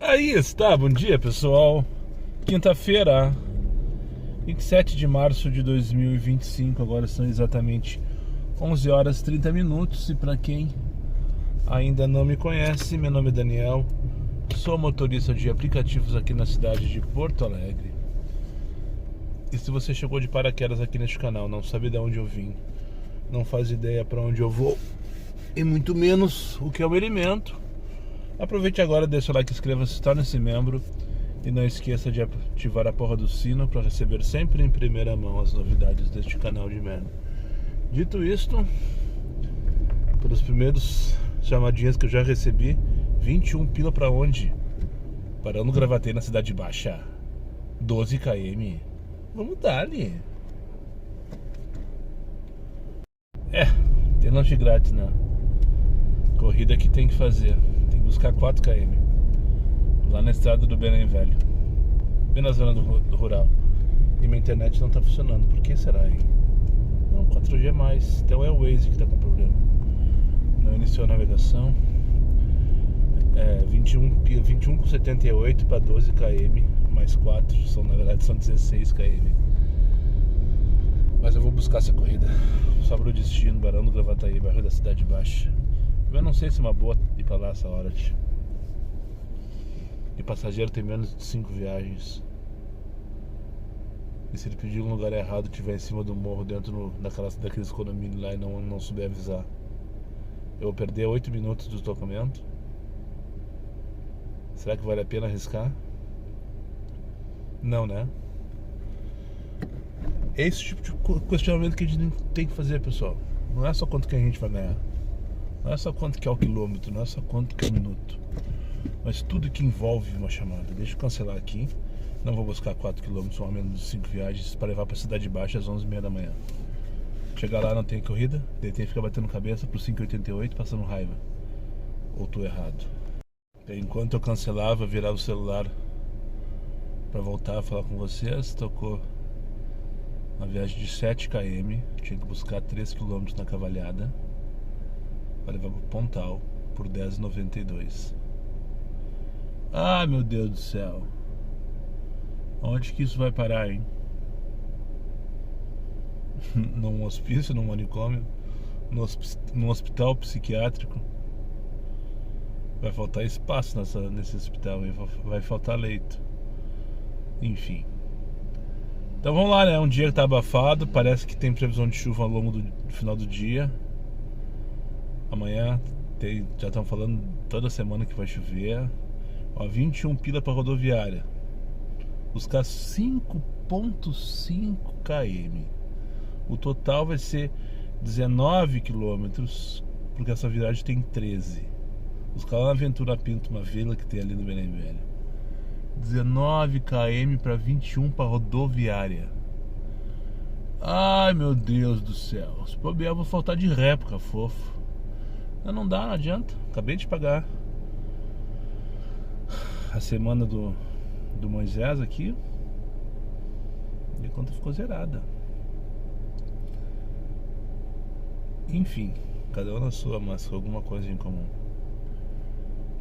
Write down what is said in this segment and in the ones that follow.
Aí está, bom dia pessoal. Quinta-feira, 27 de março de 2025. Agora são exatamente 11 horas e 30 minutos. E para quem ainda não me conhece, meu nome é Daniel. Sou motorista de aplicativos aqui na cidade de Porto Alegre. E se você chegou de paraquedas aqui neste canal, não sabe de onde eu vim, não faz ideia para onde eu vou e muito menos o que eu me alimento, aproveite agora, deixa o like, inscreva-se, torne-se membro e não esqueça de ativar a porra do sino para receber sempre em primeira mão as novidades deste canal de merda. Dito isto, pelos primeiros chamadinhas que eu já recebi, 21 pila pra onde? Parando Gravataí na Cidade Baixa, 12 km. Vamos dar ali. Tem lanche grátis, né? Corrida que tem que fazer. Tem que buscar 4 km lá na estrada do Belém Velho, bem na zona do rural. E minha internet não tá funcionando. Por que será, hein? Não, 4G mais. Então é o Waze que tá com problema. Não iniciou a navegação. 21 com 78 para 12 km mais 4, na verdade são 16 km. Mas eu vou buscar essa corrida. Sobre o destino, Barão do Gravataí, bairro da Cidade Baixa. Eu não sei se é uma boa ir pra lá essa hora, tio. E passageiro tem menos de 5 viagens. E se ele pedir um lugar errado, estiver em cima do morro, dentro daqueles condomínios lá e não souber avisar, eu vou perder 8 minutos do deslocamento. Será que vale a pena arriscar? Não, né? É esse tipo de questionamento que a gente tem que fazer, pessoal. Não é só quanto que a gente vai ganhar, não é só quanto que é o quilômetro, não é só quanto que é o minuto, mas tudo que envolve uma chamada. Deixa eu cancelar aqui. Não vou buscar 4 km ou menos de 5 viagens para levar para a Cidade Baixa às 11h30 da manhã. Chegar lá não tem corrida, daí tem que ficar batendo cabeça pro 5,88 passando raiva. Ou tô errado? Enquanto eu cancelava, virava o celular para voltar a falar com vocês, tocou uma viagem de 7 km. Tinha que buscar 3 km na Cavalhada para levar pro Pontal por R$10,92. Ah, meu Deus do céu. Onde que isso vai parar, hein? Num hospício, num manicômio, num hospital psiquiátrico? Vai faltar espaço nesse hospital, vai faltar leito. Enfim. Então vamos lá, né? Um dia que tá abafado, parece que tem previsão de chuva ao longo do final do dia. Amanhã já estão falando toda semana que vai chover. 21 pila pra rodoviária. Buscar 5,5 km. O total vai ser 19 quilômetros, porque essa viagem tem 13. Buscar lá na Ventura Pinto, uma vila que tem ali no Belém Velho. 19 km para 21 para rodoviária. Ai, meu Deus do céu. Se bobear, eu vou faltar de réplica, fofo. Não dá, não adianta. Acabei de pagar a semana do Moisés aqui e a conta ficou zerada. Enfim, cada um na sua, mas com alguma coisa em comum.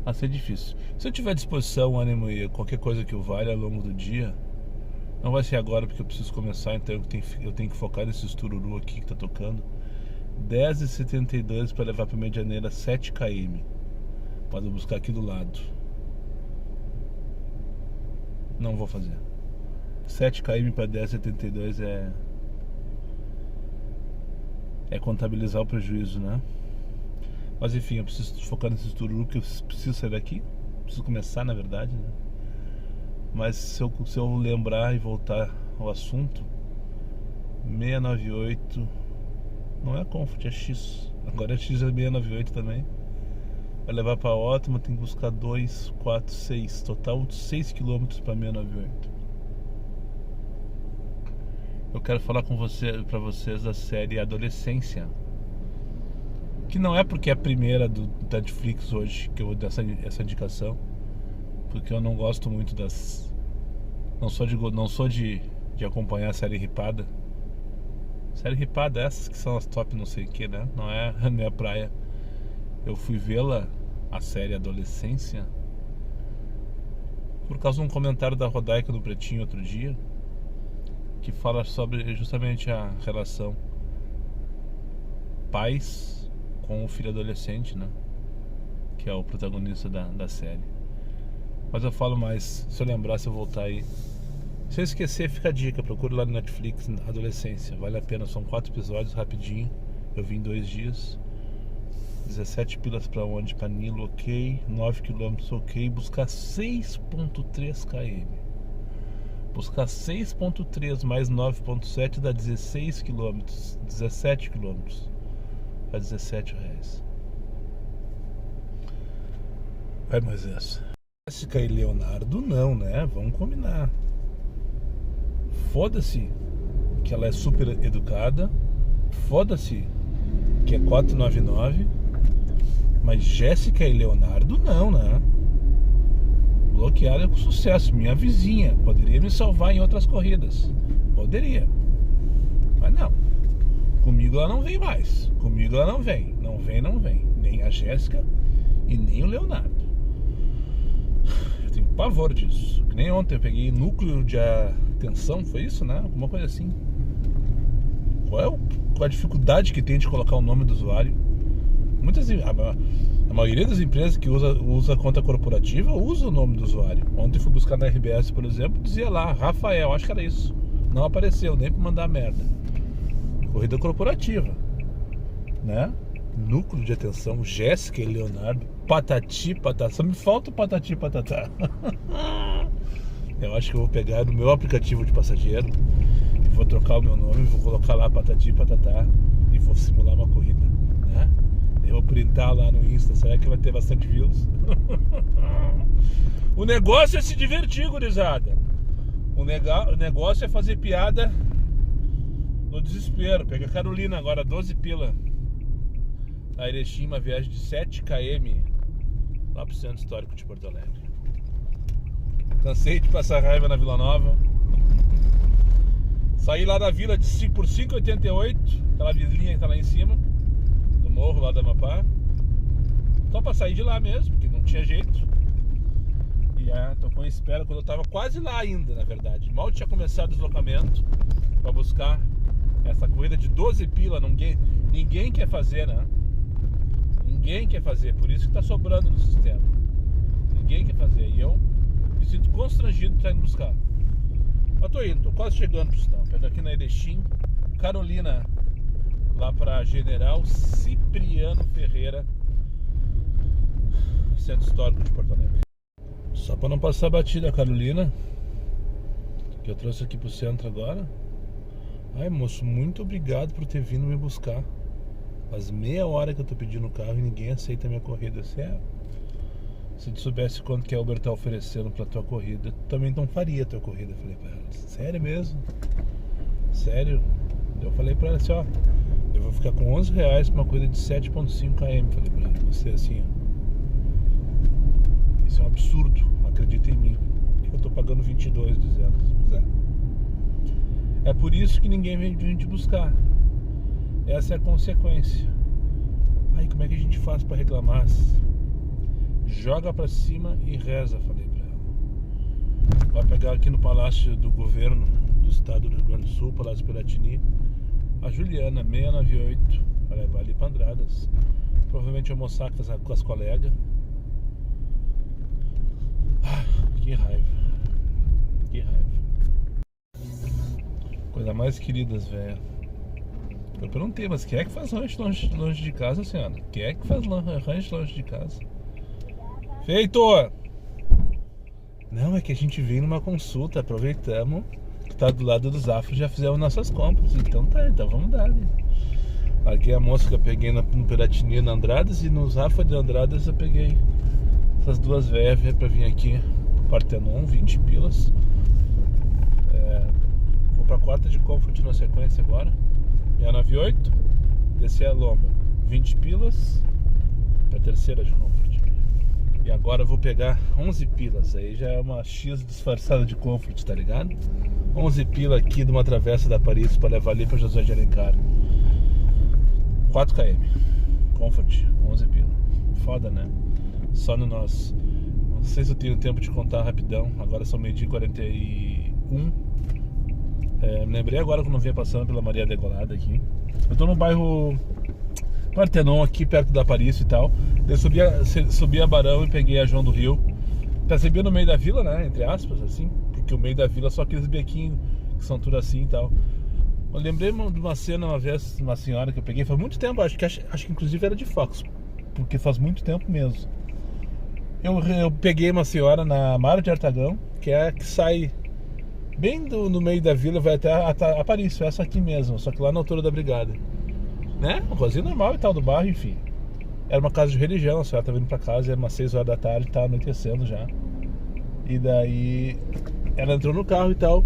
Vai ser difícil. Se eu tiver disposição, ânimo e qualquer coisa que eu valha ao longo do dia, não vai ser agora porque eu preciso começar, então eu tenho que focar nesse tururu aqui que tá tocando. 10,72 para levar para Medianeira 7 km. Pode buscar aqui do lado. Não vou fazer. 7 km para 10,72 é contabilizar o prejuízo, né? Mas enfim, eu preciso focar nesse tururu, que eu preciso sair daqui. Preciso começar, na verdade, né? Mas se eu lembrar e voltar ao assunto, 698 não é Comfort, é X. Agora é X, é 698 também. Vai levar para Ótima, tem que buscar 2, 4, 6. Total 6 km para 698. Eu quero falar para vocês da série Adolescência, que não é porque é a primeira do Netflix hoje que eu vou dar essa indicação, porque eu não gosto muito não sou de acompanhar a série ripada. Série ripada, essas que são as top não sei o que, né? Não é a minha praia. Eu fui vê-la, a série Adolescência, por causa de um comentário da Rodaica do Pretinho outro dia, que fala sobre justamente a relação pais com o filho adolescente, né? Que é o protagonista da série. Mas eu falo mais, se eu lembrar, se eu voltar aí. Se eu esquecer, fica a dica, procure lá no Netflix, Adolescência, vale a pena, são 4 episódios, rapidinho, eu vi em 2 dias. 17 pilas pra onde? Pra Nilo, ok. 9 km, ok. Buscar 6.3 km. Buscar 6.3 mais 9.7 dá 16 km. 17 km. Dá R$17. Vai, Moisés. Jéssica e Leonardo não, né? Vamos combinar. Foda-se que ela é super educada. Foda-se que é 499. Mas Jéssica e Leonardo não, né? Bloqueada com sucesso. Minha vizinha poderia me salvar em outras corridas. Poderia. Mas não. Comigo ela não vem mais. Comigo ela não vem. Não vem, não vem. Nem a Jéssica e nem o Leonardo. Eu tenho pavor disso. Que nem ontem eu peguei núcleo de atenção. Foi isso, né? Alguma coisa assim. Qual a dificuldade que tem de colocar o nome do usuário? A maioria das empresas que usa conta corporativa usa o nome do usuário. Ontem fui buscar na RBS, por exemplo, dizia lá Rafael, acho que era isso. Não apareceu, nem pra mandar merda. Corrida corporativa, né? Núcleo de atenção, Jéssica e Leonardo, patati patatá. Só me falta o patati patatá. Eu acho que eu vou pegar no meu aplicativo de passageiro e vou trocar o meu nome, vou colocar lá patati patatá e vou simular uma corrida, né? Eu vou printar lá no Insta. Será que vai ter bastante views? O negócio é se divertir, gurizada. O negócio é fazer piada no desespero. Pega a Carolina agora, 12 pila. A Erechim, uma viagem de 7 km lá pro centro histórico de Porto Alegre. Cansei de passar raiva na Vila Nova. Saí lá da vila por 5,88. Aquela vilinha que tá lá em cima do morro lá da Amapá. Só pra sair de lá mesmo, porque não tinha jeito. E tô com espera quando eu tava quase lá ainda, na verdade. Mal tinha começado o deslocamento pra buscar essa corrida de 12 pila. Ninguém quer fazer, né? Ninguém quer fazer, por isso que tá sobrando no sistema. Ninguém quer fazer. E eu me sinto constrangido de estar indo buscar. Mas tô indo, tô quase chegando pro sinal. Pego aqui na Erechim, Carolina, lá pra General Cipriano Ferreira, centro histórico de Porto Alegre. Só pra não passar batida, Carolina, que eu trouxe aqui pro centro agora. Ai, moço, muito obrigado por ter vindo me buscar. Faz meia hora que eu tô pedindo o carro e ninguém aceita a minha corrida. Se tu soubesse quanto que a Uber tá oferecendo pra tua corrida, tu também não faria a tua corrida. Eu falei pra ela, sério mesmo? Sério? Eu falei pra ela assim, ó, eu vou ficar com R$11 pra uma corrida de 7.5 km. Falei pra ela, você assim, ó, isso é um absurdo, acredita em mim. Eu tô pagando 22, diz ela. Mas é por isso que ninguém vem te buscar. Essa é a consequência. Aí como é que a gente faz pra reclamar? Joga pra cima e reza, falei pra ela. Vai pegar aqui no Palácio do Governo do Estado do Rio Grande do Sul, Palácio Piratini, a Juliana, 698, vai levar ali pra Andradas. Provavelmente almoçar com as colegas. Que raiva. Que raiva. Coisa mais queridas, velho. Eu perguntei, mas quem é que faz lanche longe de casa, senhora? Quem é que faz lanche longe de casa? Feito! Não, é que a gente veio numa consulta, aproveitamos que tá do lado dos Afros, já fizemos nossas compras. Então tá, então vamos dar, né? Larguei a moça que eu peguei no Piratini, na Andradas, e nos Afros de Andradas eu peguei essas duas velhas pra vir aqui pro Partenon, 20 pilas. Vou pra quarta de Comfort na sequência agora. 698, descer a lomba, 20 pilas pra terceira de Comfort. E agora eu vou pegar 11 pilas, aí já é uma X disfarçada de Comfort, tá ligado? 11 pila aqui de uma travessa da Paris pra levar ali pra José de Alencar. 4 km, Comfort, 11 pila. Foda, né? Só no nosso Não sei se eu tenho tempo de contar rapidão. Agora são 12h41. Me lembrei agora quando eu vinha passando pela Maria Degolada aqui. Eu tô no bairro Partenon, aqui perto da Paris e tal. Eu subi a Barão e peguei a João do Rio. Percebi no meio da vila, né? Entre aspas, assim. Porque o meio da vila é só aqueles bequinhos que são tudo assim e tal. Eu lembrei de uma cena uma vez, uma senhora que eu peguei, faz muito tempo, acho que inclusive era de Fox, porque faz muito tempo mesmo. Eu peguei uma senhora na Mar de Artagão, que sai bem no meio da vila, vai até a Paris, essa aqui mesmo, só que lá na altura da Brigada. Né? Uma coisinha normal e tal do bairro, enfim. Era uma casa de religião, a senhora tava indo pra casa, era umas 6 horas da tarde, tava anoitecendo já. E daí ela entrou no carro e tal.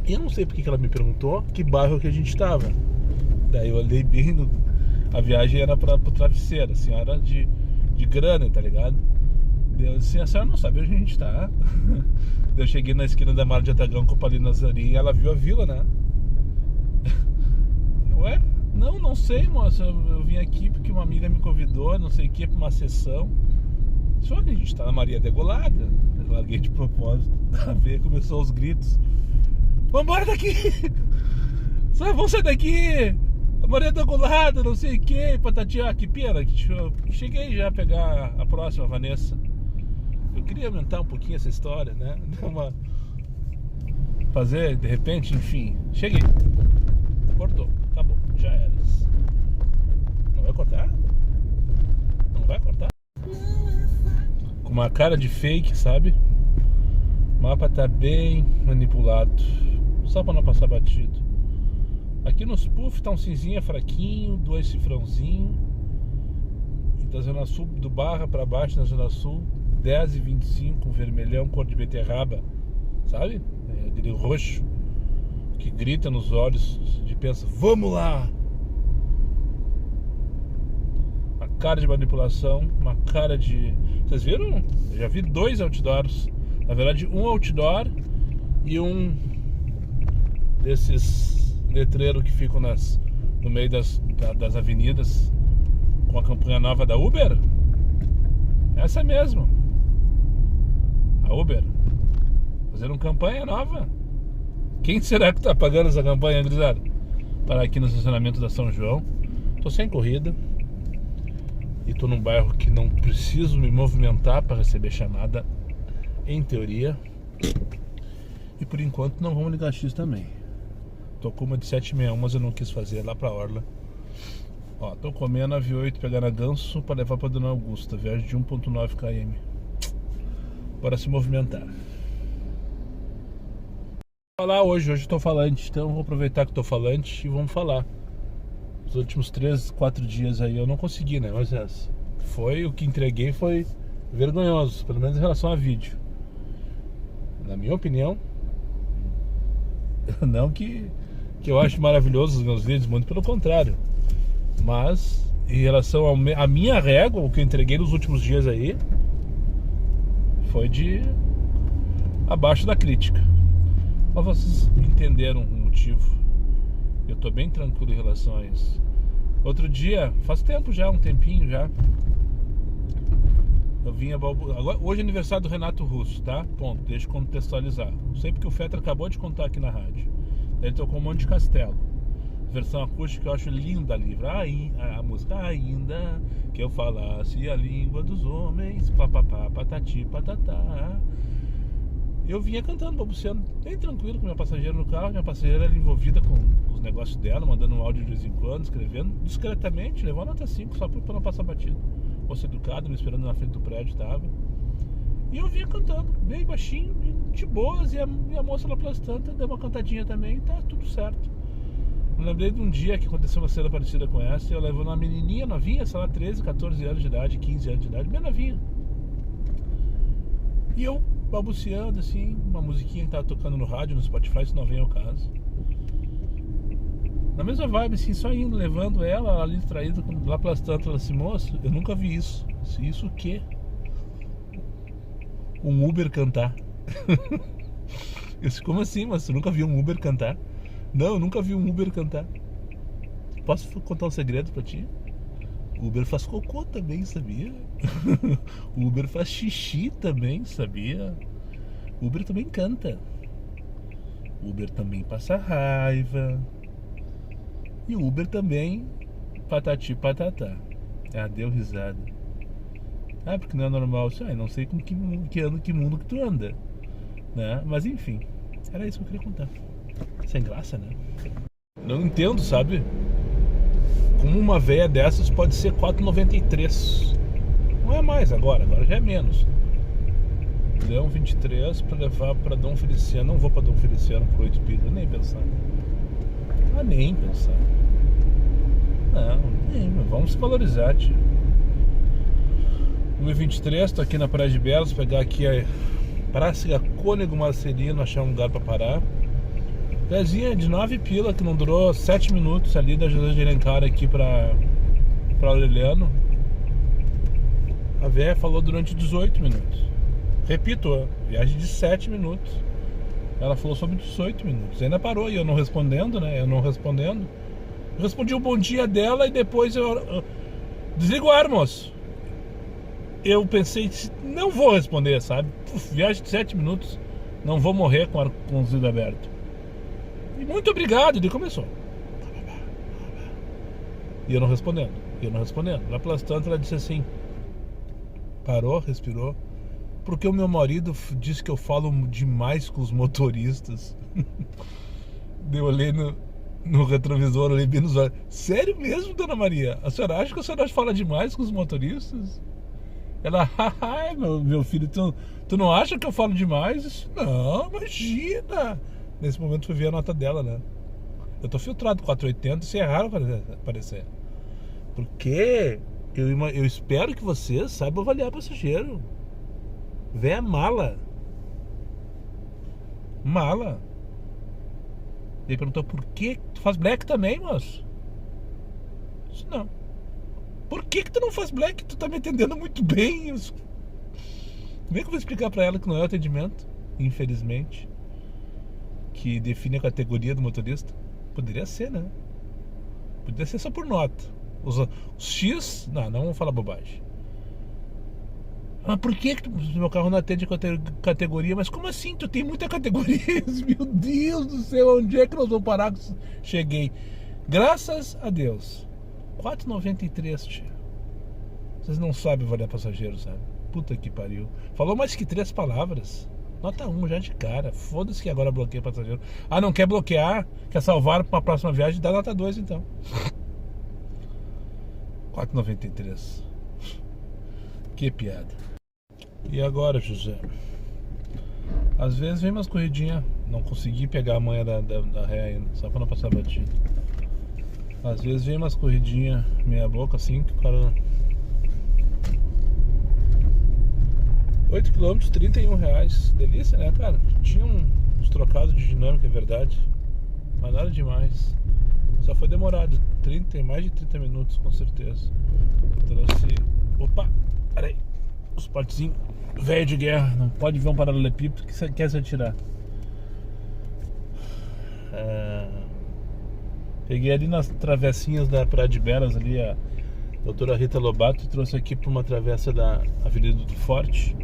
E eu não sei porque que ela me perguntou que bairro que a gente tava. Daí eu olhei bem, a viagem era pro Travesseiro, a senhora de grana, tá ligado? Eu disse, a senhora não sabe onde a gente tá. Eu cheguei na esquina da Mar de Atagão com o Palino Nazarim e ela viu a vila, né? Ué? Não sei, moça. Eu vim aqui porque uma amiga me convidou, não sei o que, pra uma sessão. Só que a gente tá na Maria Degolada. Eu larguei de propósito. Daí começou os gritos. Vambora daqui! Vamos sair daqui! A Maria Degolada, não sei o que, patati. Que pena. Cheguei já a pegar a próxima, Vanessa. Eu queria aumentar um pouquinho essa história, né? Fazer, de repente, enfim. Cheguei. Cortou. Acabou. Já era. Não vai cortar? Não vai cortar? Com uma cara de fake, sabe? O mapa tá bem manipulado. Só pra não passar batido. Aqui nos puff tá um cinzinha fraquinho, 2 cifrãozinhos. E da zona sul, do Barra pra baixo na zona sul, 10h25, vermelhão, cor de beterraba. Sabe? Aquele roxo que grita nos olhos de pensa, vamos lá! Uma cara de manipulação, uma cara de... Vocês viram? Eu já vi 2 outdoors. Na verdade, um outdoor e um desses letreiros que ficam no meio das avenidas com a campanha nova da Uber. Essa mesmo. A Uber fazendo campanha nova. Quem será que tá pagando essa campanha, gurizada? Parar aqui no estacionamento da São João. Tô sem corrida e tô num bairro que não preciso me movimentar para receber chamada, em teoria. E por enquanto não vamos ligar X também. Tô com uma de 761, mas eu não quis fazer lá pra Orla. Ó, tô comendo a V8 pegando a Ganso pra levar pra Dona Augusta. Viagem de 1.9 km. Bora se movimentar. Vou falar hoje eu tô falante, então vou aproveitar que tô falante e vamos falar. Os últimos 3, 4 dias aí eu não consegui, né? Mas foi o que entreguei, foi vergonhoso, pelo menos em relação a vídeo. Na minha opinião, não que eu acho maravilhoso os meus vídeos, muito pelo contrário. Mas em relação à minha régua, o que eu entreguei nos últimos dias aí foi de abaixo da crítica. Mas vocês entenderam o motivo. Eu tô bem tranquilo em relação a isso. Outro dia, faz tempo já, um tempinho já, eu vim agora, hoje é aniversário do Renato Russo, tá? Ponto, deixa eu contextualizar. Sei porque o Fetter acabou de contar aqui na rádio. Ele tocou Monte Castelo, versão acústica, eu acho linda a livra. A música ainda que eu falasse a língua dos homens, papapá, patati, patatá. Eu vinha cantando, balbuciando, bem tranquilo com minha passageira no carro. Minha passageira era envolvida com os negócios dela, mandando um áudio de vez em quando, escrevendo discretamente, levou a nota 5 só pra não passar batido. Fosse educado, me esperando na frente do prédio, tava. E eu vinha cantando, bem baixinho, de boas, e a moça lá pelas tantas deu uma cantadinha também, e tá tudo certo. Me lembrei de um dia que aconteceu uma cena parecida com essa, e eu levando uma menininha novinha, sei lá, 13, 14 anos de idade, 15 anos de idade, bem novinha. E eu balbuciando assim, uma musiquinha que tava tocando no rádio, no Spotify, se não vem ao caso. Na mesma vibe, assim, só indo, levando ela ali distraída, lá pelas tantas, ela assim, moço, eu nunca vi isso. Isso o quê? Um Uber cantar. Eu disse, como assim, mas você nunca viu um Uber cantar? Não, eu nunca vi um Uber cantar. Posso contar um segredo pra ti? Uber faz cocô também, sabia? Uber faz xixi também, sabia? Uber também canta. Uber também passa raiva. E Uber também patati patatá. Ah, deu risada. Ah, porque não é normal. Não sei com que mundo que tu anda, né? Mas enfim, era isso que eu queria contar. Sem graça, né? Não entendo, sabe? Como uma veia dessas pode ser 4,93. Não é mais agora já é menos. Leão 23 pra levar pra Dom Feliciano. Não vou pra Dom Feliciano por 8 pila, nem pensar. Ah, nem pensar. Não, nem, vamos se valorizar, tio. 1,23, tô aqui na Praia de Belos, pegar aqui a Praça Cônego Marcelino, achar um lugar pra parar. Pezinha de 9 pila, que não durou 7 minutos ali da José de Alencar aqui pra Aureliano. A véia falou durante 18 minutos. Repito, viagem de 7 minutos. Ela falou sobre 18 minutos. Ainda parou e eu não respondendo, né? Eu respondi o bom dia dela e depois eu desligo o ar, moço. Eu pensei, não vou responder, sabe? Viagem de 7 minutos, não vou morrer com o vidro aberto. E muito obrigado, ele começou. E eu não respondendo. Lá pelas tantas ela disse assim, parou, respirou. Porque o meu marido disse que eu falo demais com os motoristas. Eu olhei no retrovisor, olhei bem nos olhos. Sério mesmo, dona Maria? A senhora acha que a senhora fala demais com os motoristas? Ela, ai, meu filho, tu não acha que eu falo demais? Isso, não, imagina. Nesse momento fui ver a nota dela, né? Eu tô filtrado 4,80, isso é raro aparecer. Porque eu espero que você saiba avaliar passageiro. Véia mala. Ele perguntou, por que tu faz black também, moço? Isso não. Por que tu não faz black? Tu tá me atendendo muito bem. Como é que eu vou explicar pra ela que não é o atendimento? Infelizmente. Que define a categoria do motorista? Poderia ser, né? Poderia ser só por nota. Os X... Não vamos falar bobagem. Mas por que meu carro não atende a categoria? Mas como assim? Tu tem muita categoria? Meu Deus do céu, onde é que nós vamos parar? Cheguei. Graças a Deus. 4,93, tia. Vocês não sabem avaliar passageiro, sabe? Puta que pariu. Falou mais que 3 palavras. Nota 1 já de cara. Foda-se que agora bloqueia passageiro. Ah, não quer bloquear? Quer salvar para a próxima viagem? Dá nota 2 então. 4,93. Que piada. E agora, José? Às vezes vem umas corridinhas. Não consegui pegar a manha da ré ainda, só pra não passar batido. Às vezes vem umas corridinhas meia boca assim que o cara... 8 km, R$31. Delícia, né, cara? Tinha uns trocados de dinâmica, é verdade. Mas nada demais. Só foi demorado mais de 30 minutos, com certeza. Trouxe... Opa! Peraí. Os potezinhos velho de guerra. Não pode ver um paralelepípedo que você quer se atirar. Peguei ali nas travessinhas da Praia de Belas, ali a doutora Rita Lobato, trouxe aqui para uma travessa da Avenida do Forte.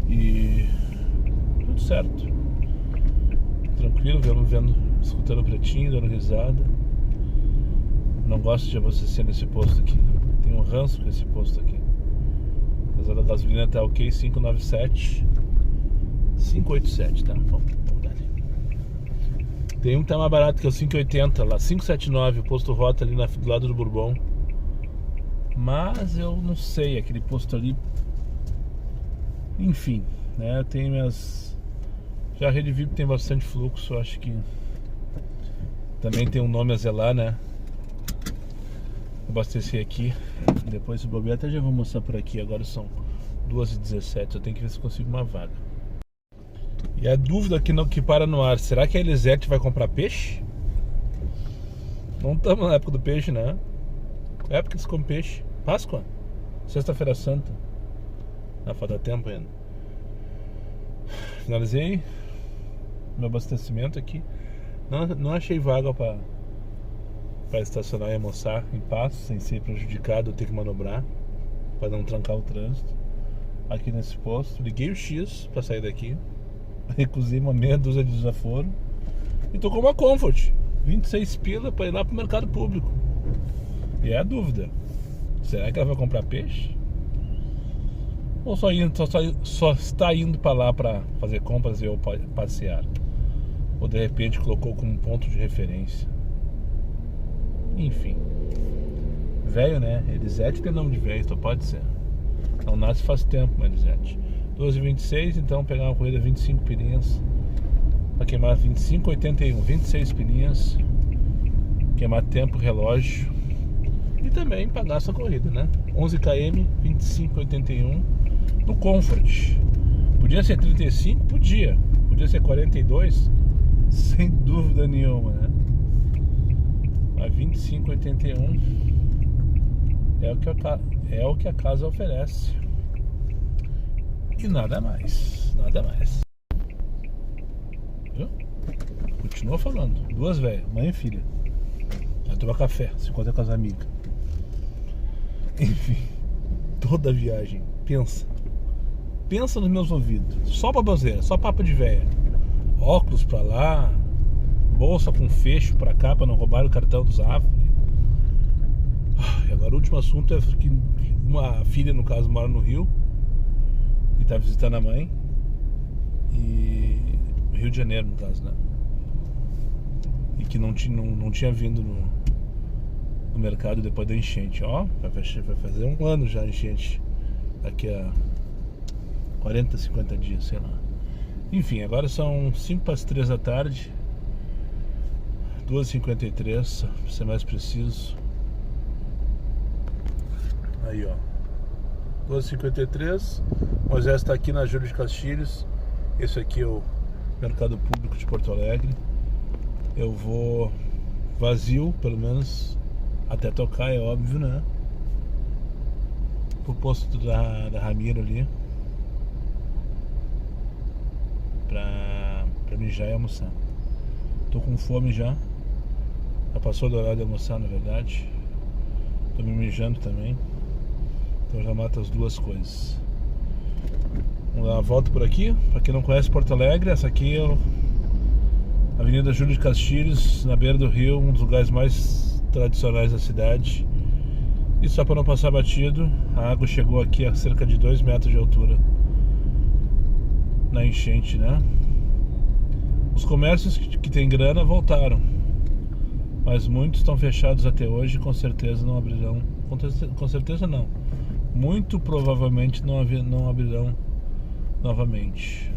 E tudo certo. Tranquilo, escutando o pretinho, dando risada. Não gosto de abastecer nesse posto aqui. Tenho um ranço com esse posto aqui. Apesar da gasolina tá ok, 5,97. 5,87, tá? Vamos dar ali. Tem um que tá mais barato que é o 5,80 lá, 5,79, o posto Rota ali do lado do Bourbon. Mas eu não sei, aquele posto ali. Enfim, né? Tem minhas. Já a Rede VIP tem bastante fluxo, acho que também tem um nome a zelar, né? Abastecer aqui. Depois o bobear até já vou mostrar por aqui. Agora são 2h17. Eu tenho que ver se consigo uma vaga. E a dúvida que para no ar: será que a Elisete vai comprar peixe? Não estamos na época do peixe, né? É época que se come peixe. Páscoa? Sexta-feira Santa. Falta tempo ainda. Finalizei meu abastecimento aqui. Não achei vaga para estacionar e almoçar em paz, sem ser prejudicado ou ter que manobrar, para não trancar o trânsito. Aqui nesse posto, liguei o X para sair daqui, recusei uma meia dúzia de desaforo e tô com uma Comfort, 26 pila para ir lá pro mercado público. E é a dúvida, será que ela vai comprar peixe? Ou só está indo para lá para fazer compras e eu passear? Ou de repente colocou como ponto de referência? Enfim, velho, né? Elisete tem nome de velho, então pode ser. Não nasce faz tempo, mas Elisete. 12,26, então pegar uma corrida 25 pilinhas para queimar 25,81, 26 pilinhas, queimar tempo, relógio e também pagar essa corrida, né? 11 km, 25,81 no Comfort. Podia ser 35? Podia ser 42? Sem dúvida nenhuma, né? A 25,81 é o que a casa oferece. E nada mais. Nada mais. Viu? Continua falando. Duas velhas, mãe e filha. Vai tomar café, se encontra com as amigas. Enfim, toda a viagem. Pensa nos meus ouvidos. Só baboseira, só papo de véia. Óculos pra lá, bolsa com fecho pra cá pra não roubar o cartão do Zafra. E agora o último assunto é que uma filha, no caso, mora no Rio e tá visitando a mãe. E Rio de Janeiro, no caso, né? E que não tinha vindo no mercado depois da enchente. Ó, vai fazer um ano já a enchente. Daqui a 40, 50 dias, sei lá. Enfim, agora são 5 para as 3 da tarde, 2h53, para ser mais preciso. Aí, ó, 2h53. Moisés está aqui na Júlio de Castilhos. Esse aqui é o Mercado Público de Porto Alegre. Eu vou vazio, pelo menos até tocar, é óbvio, né? Pro posto da Ramiro ali, pra mijar e almoçar. Tô com fome já. Já passou do horário de almoçar, na verdade. Tô me mijando também. Então já mata as duas coisas. Vamos dar uma volta por aqui. Pra quem não conhece Porto Alegre, essa aqui é a Avenida Júlio de Castilhos, na beira do rio, um dos lugares mais tradicionais da cidade. E só para não passar batido, a água chegou aqui a cerca de 2 metros de altura na enchente, né? Os comércios que tem grana voltaram, mas muitos estão fechados até hoje, com certeza não abrirão. Com certeza não. Muito provavelmente não abrirão novamente.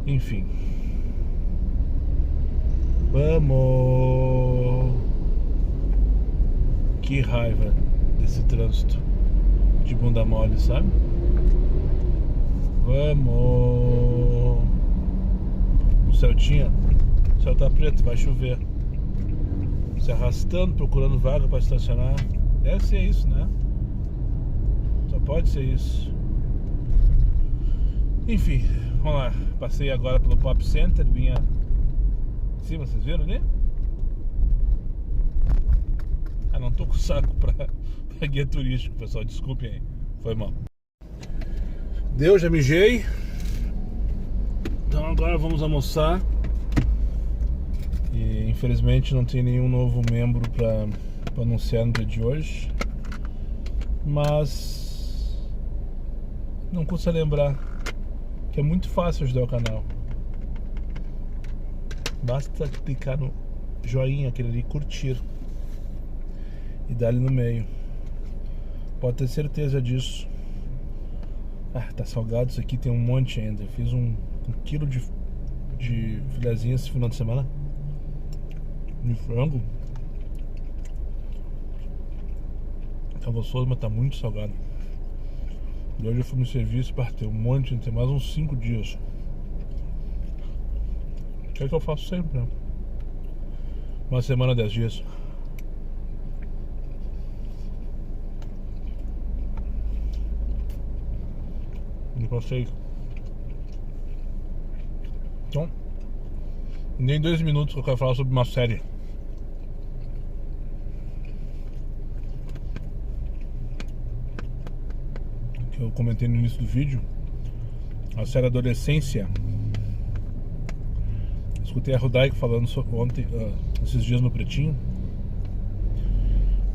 Enfim. Vamos! Que raiva desse trânsito de bunda mole, sabe? Vamos! O céu tá preto, vai chover. Se arrastando, procurando vaga para estacionar. Deve ser isso, né? Só pode ser isso. Enfim, vamos lá. Passei agora pelo Pop Center, vinha em cima, vocês viram ali? Ah, não tô com saco pra guia turístico, pessoal, desculpem aí, foi mal. Deu, já mijei. Então agora vamos almoçar. E infelizmente não tem nenhum novo membro pra anunciar no dia de hoje. Mas não custa lembrar que é muito fácil ajudar o canal. Basta clicar no joinha, aquele ali, curtir, e dar ali no meio. Pode ter certeza disso. Ah, tá salgado isso aqui, tem um monte ainda. Eu fiz um quilo de filezinho esse final de semana de frango. Tá gostoso, mas tá muito salgado. E hoje eu fui no serviço para ter um monte, tem mais uns 5 dias. Que é que eu faço sempre, né? Uma semana, 10 dias. Não passei. Então, nem 2 minutos que eu quero falar sobre uma série. comentei no início do vídeo, a série Adolescência. Escutei a Rodaica falando ontem, esses dias no Pretinho,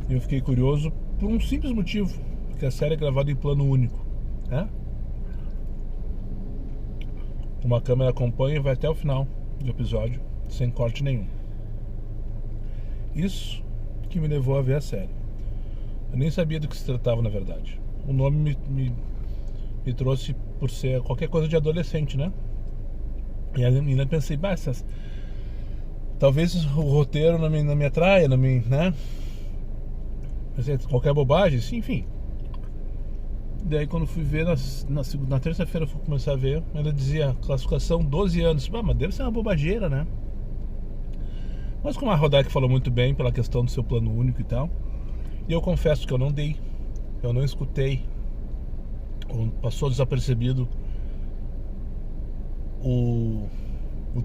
e eu fiquei curioso por um simples motivo, que a série é gravada em plano único, né? Uma câmera acompanha e vai até o final do episódio, sem corte nenhum. Isso que me levou a ver a série. Eu nem sabia do que se tratava, na verdade. O nome me trouxe por ser qualquer coisa de adolescente, né? E ainda pensei, talvez o roteiro não me atraia, né? Pensei, qualquer bobagem, sim, enfim. Daí quando fui ver, na terça-feira eu fui começar a ver, ainda dizia classificação 12 anos. Mas deve ser uma bobageira, né? Mas como a Rodaica falou muito bem pela questão do seu plano único e tal, e eu confesso que eu não escutei, passou desapercebido o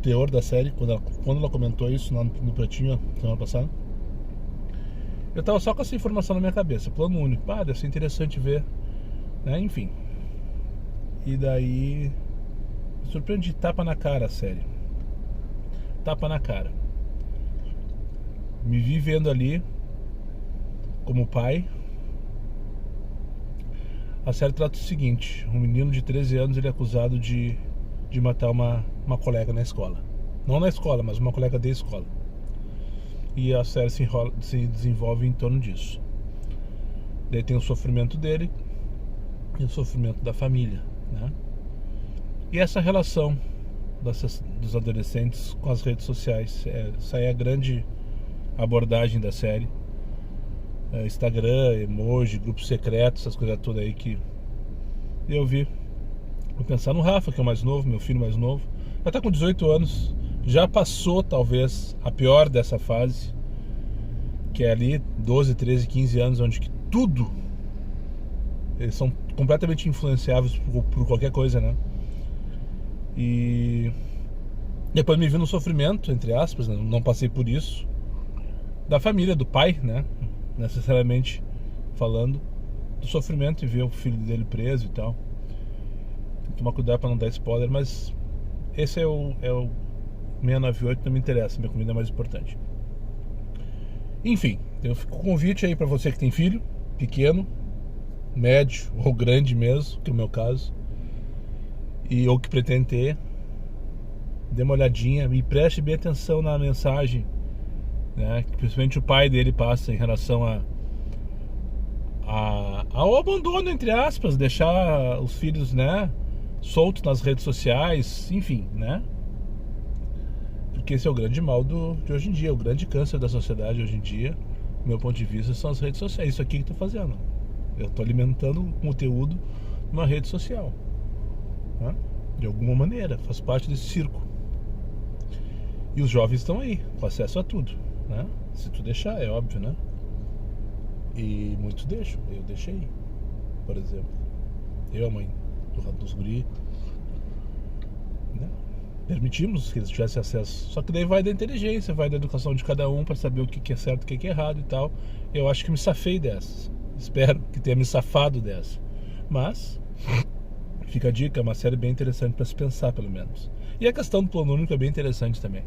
teor da série quando ela comentou isso no Pretinho semana passada. Eu tava só com essa informação na minha cabeça, plano único, deve ser interessante ver, né? Enfim. E daí me surpreendi, tapa na cara a série. Tapa na cara. Me vi vendo ali como pai. A série trata o seguinte: um menino de 13 anos, ele é acusado de matar uma colega na escola. Não na escola, mas uma colega da escola. E a série se desenvolve em torno disso. Daí tem o sofrimento dele e o sofrimento da família, né? E essa relação dos adolescentes com as redes sociais, essa é a grande abordagem da série. Instagram, emoji, grupos secretos, essas coisas todas aí que eu vi. Vou pensar no Rafa, que é o mais novo, meu filho mais novo. Já tá com 18 anos, já passou talvez a pior dessa fase, que é ali 12, 13, 15 anos, onde que tudo, eles são completamente influenciáveis por qualquer coisa, né? E depois me vi no sofrimento, entre aspas, né? Não passei por isso, da família, do pai, né? Necessariamente falando, do sofrimento e ver o filho dele preso e tal. Tem que tomar cuidado para não dar spoiler, mas esse é o 698, não me interessa, minha comida é mais importante. Enfim, eu fico com um convite aí para você que tem filho pequeno, médio ou grande mesmo, que é o meu caso, ou que pretende ter. Dê uma olhadinha e preste bem atenção na mensagem, né, que principalmente o pai dele passa em relação ao abandono, entre aspas, deixar os filhos, né, soltos nas redes sociais, enfim, né? Porque esse é o grande mal de hoje em dia, o grande câncer da sociedade hoje em dia, do meu ponto de vista, são as redes sociais. Isso aqui que eu tô fazendo, eu tô alimentando conteúdo numa rede social, né? De alguma maneira, faz parte desse circo. E os jovens estão aí, com acesso a tudo, né? Se tu deixar, é óbvio, né? E muitos deixam, eu deixei, por exemplo. Eu, a mãe dos guri, né? Permitimos que eles tivessem acesso. Só que daí vai da inteligência, vai da educação de cada um para saber o que é certo, o que é errado e tal. Eu acho que me safei dessas. Espero que tenha me safado dessa. Mas fica a dica, é uma série bem interessante para se pensar, pelo menos. E a questão do plano único é bem interessante também.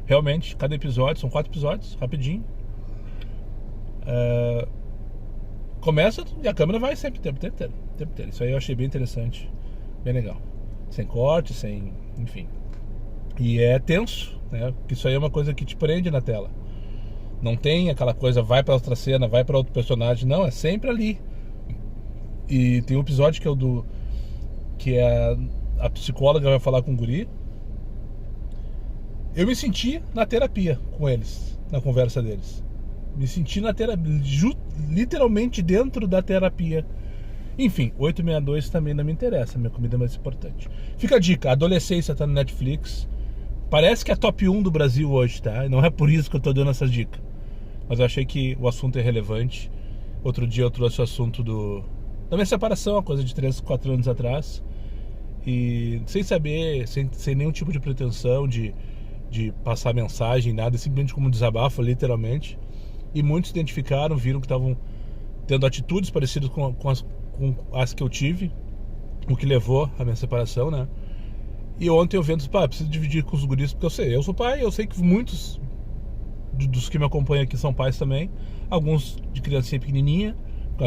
Realmente, cada episódio, são 4 episódios, rapidinho. Começa e a câmera vai sempre o tempo inteiro. Isso aí eu achei bem interessante, bem legal. Sem corte, sem... enfim. E é tenso, né? Porque isso aí é uma coisa que te prende na tela. Não tem aquela coisa, vai pra outra cena, vai pra outro personagem. Não, é sempre ali. E tem um episódio que é o que é a psicóloga vai falar com o guri. Eu me senti na terapia com eles, na conversa deles. Me senti na terapia, literalmente dentro da terapia. Enfim, 862 também não me interessa, minha comida é mais importante. Fica a dica, a Adolescência tá no Netflix. Parece que é top 1 do Brasil hoje, tá? Não é por isso que eu tô dando essas dicas, mas eu achei que o assunto é relevante. Outro dia eu trouxe o assunto da minha separação, uma coisa de 3, 4 anos atrás. E sem saber, sem nenhum tipo de pretensão de passar mensagem, nada, simplesmente como um desabafo, literalmente. E muitos identificaram, viram que estavam tendo atitudes parecidas com com as que eu tive, o que levou à minha separação, né? E ontem eu vendo, pá, preciso dividir com os guris, porque eu sou pai, eu sei que muitos dos que me acompanham aqui são pais também, alguns de criancinha pequenininha,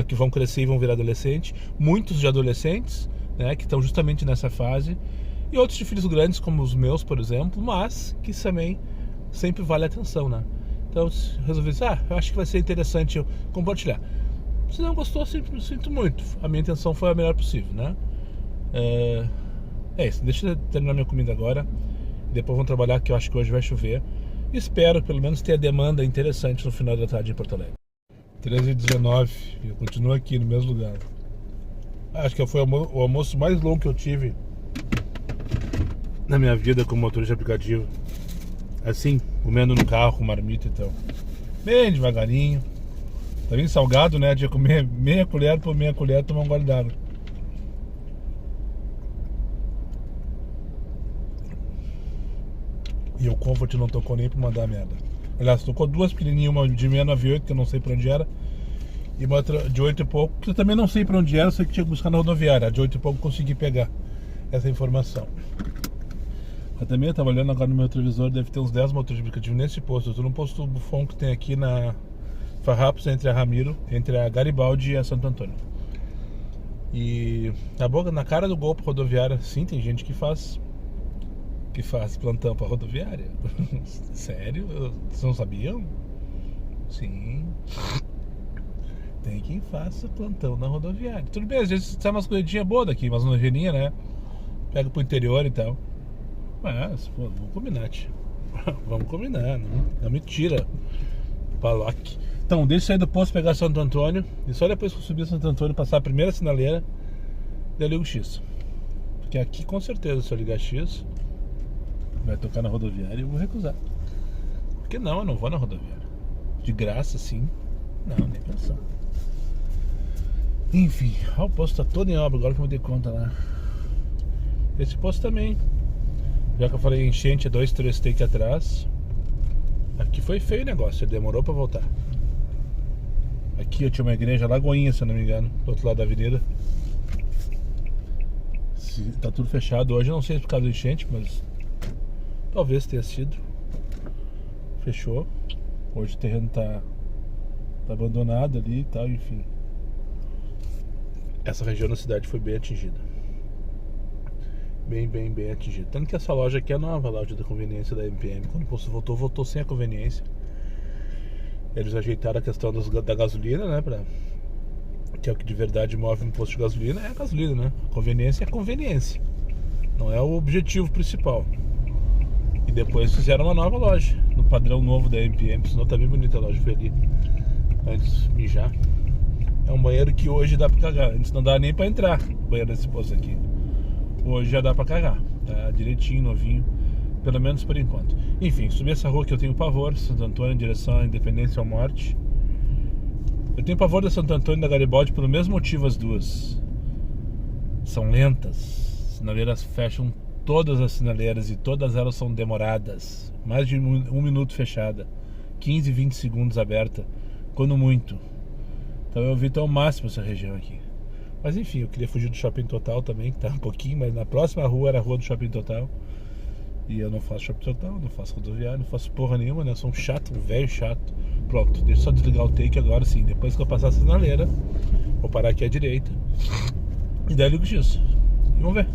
que vão crescer e vão virar adolescente, muitos de adolescentes, né, que estão justamente nessa fase, e outros de filhos grandes, como os meus, por exemplo, mas que também sempre vale a atenção, né? Então eu resolvi dizer, eu acho que vai ser interessante eu compartilhar. Se não gostou, sinto muito. A minha intenção foi a melhor possível, né? É isso, deixa eu terminar minha comida agora. Depois vamos trabalhar, que eu acho que hoje vai chover. Espero pelo menos ter a demanda interessante no final da tarde em Porto Alegre. 13h19, eu continuo aqui no mesmo lugar. Acho que foi o almoço mais longo que eu tive na minha vida como motorista de aplicativo. Assim, comendo no carro, com marmita e tal. Bem devagarinho. Tá bem salgado, né? Tinha que comer meia colher por meia colher, tomar um gole d'água. E o Comfort não tocou nem pra mandar merda. Aliás, tocou duas pequenininhas, uma de 698, que eu não sei pra onde era, e uma outra de 8 e pouco, que eu também não sei pra onde era, eu sei que tinha que buscar na rodoviária. A de 8 e pouco consegui pegar essa informação. Eu também tava olhando agora no meu televisor, deve ter uns 10 motores de aplicativo nesse posto. Eu tô no posto bufão que tem aqui na Farrapos, entre a Ramiro, entre a Garibaldi e a Santo Antônio. E na cara do golpe rodoviária, sim, tem gente que faz plantão pra rodoviária. Sério? Vocês não sabiam? Sim. Tem quem faça plantão na rodoviária. Tudo bem, às vezes sai umas corridinhas boas daqui, umas nojeirinhas, né? Pega pro interior e tal. Mas, pô, vamos combinar, tio. Vamos combinar, não me tira Paloc. Então, deixa eu sair do posto, pegar Santo Antônio. E só depois que eu subir Santo Antônio, passar a primeira sinaleira, daí eu ligo X. Porque aqui, com certeza, se eu ligar X, vai tocar na rodoviária e eu vou recusar. Porque não, eu não vou na rodoviária. De graça, sim. Não, nem pensar. Enfim, o posto tá todo em obra, agora que eu me dei conta lá. Esse posto também. Já que eu falei enchente, 2-3 take atrás. Aqui foi feio o negócio, demorou pra voltar. Aqui eu tinha uma igreja Lagoinha, se eu não me engano, do outro lado da avenida. Tá tudo fechado hoje, eu não sei se por causa do enchente, mas talvez tenha sido. Fechou. Hoje o terreno tá abandonado ali e tal, enfim. Essa região da cidade foi bem atingida. Bem atingida. Tanto que essa loja aqui é nova, a loja da conveniência da MPM. Quando o posto voltou sem a conveniência. Eles ajeitaram a questão da gasolina, né? Que é o que de verdade move um posto de gasolina, é a gasolina, né? A conveniência é a conveniência. Não é o objetivo principal. E depois fizeram uma nova loja, no padrão novo da MPM, senão tá bem bonita a loja, foi ali antes de mijar. É um banheiro que hoje dá pra cagar, antes não dá nem pra entrar o banheiro desse posto aqui. Hoje já dá pra cagar, tá direitinho, novinho, pelo menos por enquanto. Enfim, subi essa rua que eu tenho pavor, Santo Antônio em direção à Independência ao Morte. Eu tenho pavor da Santo Antônio e da Garibaldi pelo mesmo motivo as duas. São lentas, sinaleiras fecham todas as sinaleiras e todas elas são demoradas. Mais de um minuto fechada, 15, 20 segundos aberta, quando muito. Então eu evito ao máximo essa região aqui. Mas enfim, eu queria fugir do Shopping Total também, que tá um pouquinho, mas na próxima rua era a rua do Shopping Total. E eu não faço Shopping Total, não faço rodoviária, não faço porra nenhuma, né? Eu sou um chato, um velho chato. Pronto, deixa eu só desligar o take agora sim. Depois que eu passar a sinaleira, vou parar aqui à direita. E daí eu ligo X. E vamos ver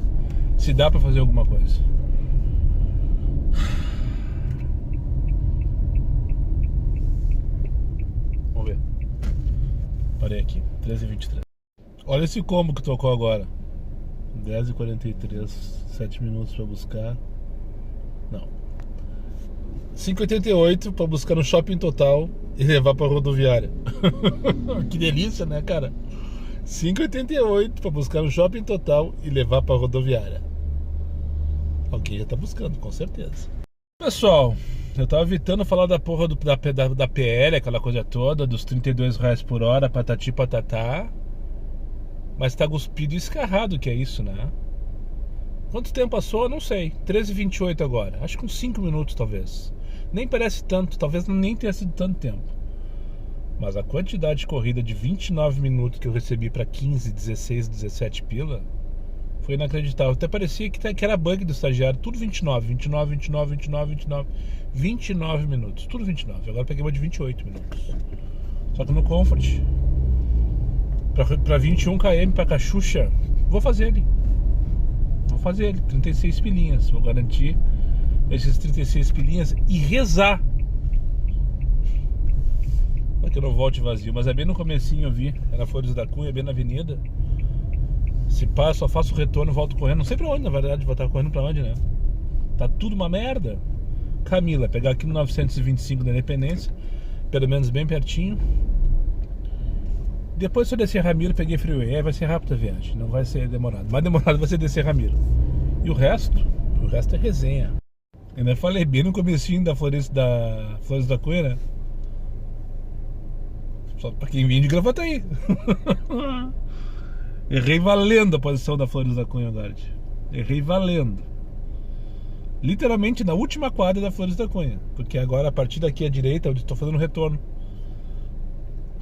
se dá pra fazer alguma coisa. Vamos ver. Parei aqui, 13h23. Olha esse combo que tocou agora. 10h43, 7 minutos pra buscar. Não. 5h88 pra buscar no Shopping Total e levar pra rodoviária. Que delícia, né, cara? 5h88 pra buscar no Shopping Total e levar pra rodoviária. Alguém já tá buscando, com certeza. Pessoal, eu tava evitando falar da porra da PL, aquela coisa toda, dos R$32 por hora, patati patatá. Mas tá cuspido e escarrado que é isso, né? Quanto tempo passou? Não sei. 13h28 agora. Acho que uns 5 minutos talvez. Nem parece tanto, talvez nem tenha sido tanto tempo. Mas a quantidade de corrida de 29 minutos que eu recebi para 15, 16, 17 pila foi inacreditável. Até parecia que era bug do estagiário. Tudo 29 minutos. Tudo 29. Agora eu peguei uma de 28 minutos. Só que no Comfort, para 21 km para Caxuxa, vou fazer ele. 36 pilinhas. Vou garantir esses 36 pilinhas e rezar para que eu não volte vazio. Mas é bem no comecinho, eu vi. Era Flores da Cunha, bem na avenida. Se pá, só faço o retorno e volto correndo. Não sei pra onde, na verdade. Vou estar correndo pra onde, né? Tá tudo uma merda. Camila, pegar aqui no 925 da Independência, pelo menos bem pertinho. Depois, se eu descer Ramiro, peguei Freeway. Aí vai ser rápida a viagem, não vai ser demorado. Mais demorado vai ser descer Ramiro. E o resto é resenha. Eu ainda falei bem no comecinho da Flores da Cunha, né? Só pra quem vem de Gravataí. Errei valendo a posição da Flores da Cunha agora. Errei valendo. Literalmente na última quadra da Flores da Cunha. Porque agora a partir daqui à direita, onde estou fazendo o retorno.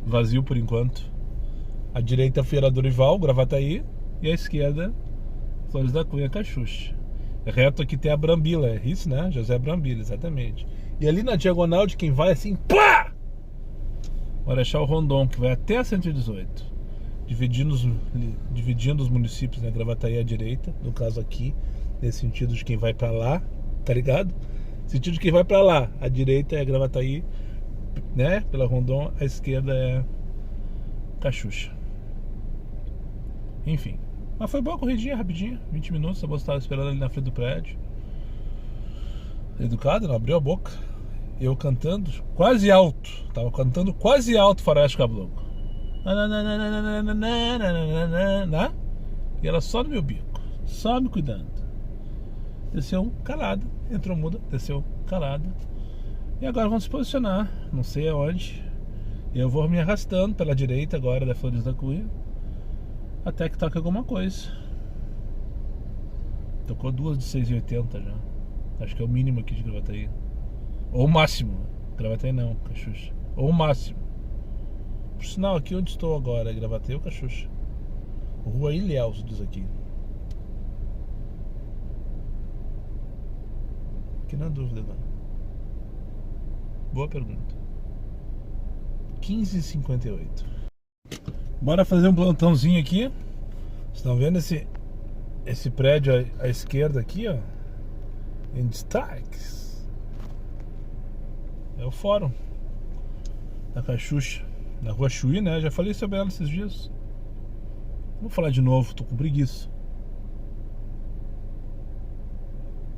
Vazio por enquanto. A direita Feira Dorival, Gravataí. E a esquerda Flores da Cunha, Caxuxa. Reto aqui tem a Brambila, é isso, né? José Brambila, exatamente. E ali na diagonal de quem vai assim, pá! Marechal Rondon, que vai até a 118. Dividindo os municípios, né? Gravataí à direita, no caso aqui, nesse sentido de quem vai pra lá, tá ligado? Sentido de quem vai pra lá, a direita é Gravataí, né? Pela Rondon, a esquerda é Caxuxa. Enfim, mas foi boa a corridinha, rapidinho, 20 minutos, a moça estava esperando ali na frente do prédio. Educado, não abriu a boca. Eu cantando quase alto, tava cantando quase alto Faroeste Caboclo. E ela só no meu bico, só me cuidando. Desceu calada, entrou muda, desceu calada. E agora vamos se posicionar, não sei aonde. Eu vou me arrastando pela direita agora da Flores da Cunha, até que toque alguma coisa. Tocou duas de 6,80 já. Acho que é o mínimo aqui de Gravataí. Ou o máximo. Gravataí não, Caxuxa. Ou o máximo. Por sinal, aqui onde estou agora é Gravataí ou Caxuxa? Rua Ilhéus, diz aqui. Que na dúvida agora. Boa pergunta. 15h58. Bora fazer um plantãozinho aqui. Vocês estão vendo esse prédio à esquerda aqui, ó? Em destaques. É o fórum da Caxuxa, na Rua Chuí, né? Já falei sobre ela esses dias. Vou falar de novo, tô com preguiça.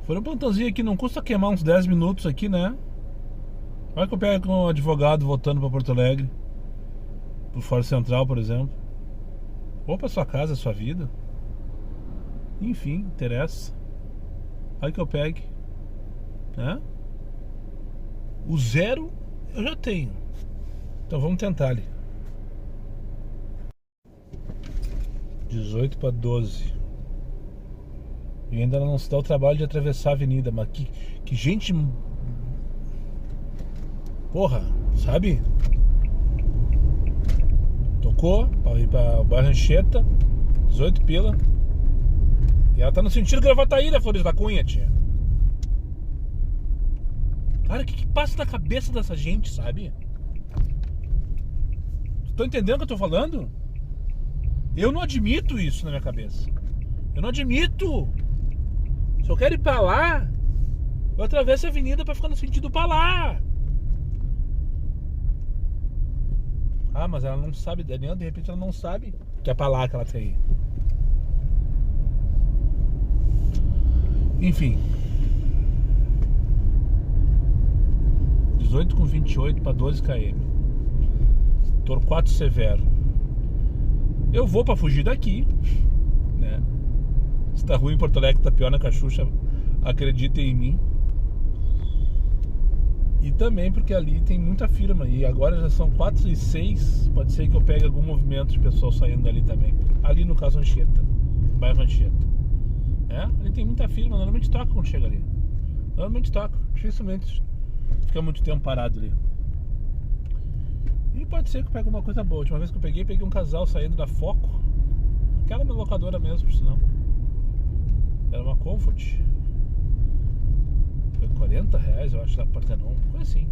Foi um plantãozinho aqui, não custa queimar uns 10 minutos aqui, né? Olha que eu pego com um advogado voltando pra Porto Alegre, pro Fórum Central, por exemplo. Ou pra sua casa, sua vida. Enfim, interessa. Olha que eu pegue, né? O zero eu já tenho. Então vamos tentar ali. 18 para 12. E ainda não se dá o trabalho de atravessar a avenida. Mas que gente... Porra, sabe? Tocou pra ir pra bairro Anchieta, 18 pila. E ela tá no sentido Gravataí da Flores da Cunha, tia. Cara, o que passa na cabeça dessa gente, sabe? Tô entendendo o que eu tô falando? Eu não admito isso na minha cabeça. Eu não admito. Se eu quero ir pra lá, eu atravesso a avenida pra ficar no sentido pra lá. Ah, mas ela não sabe, Daniel, de repente ela não sabe que é pra lá que ela tem. Enfim. 18 com 28 para 12 km. Torquato Severo. Eu vou para fugir daqui, né? Se tá ruim em Porto Alegre, tá pior na Caxuxa, acreditem em mim. E também porque ali tem muita firma. E agora já são 4h06. Pode ser que eu pegue algum movimento de pessoal saindo dali também. Ali no caso Anchieta, bairro Anchieta. Ali tem muita firma. Normalmente toca quando chega ali. Normalmente toca. Dificilmente fica muito tempo parado ali. E pode ser que eu pegue uma coisa boa. A última vez que eu peguei um casal saindo da Foco. Aquela minha locadora mesmo, por sinal. Era uma Comfort. Foi R$40, eu acho, na Partenon. Coisa assim.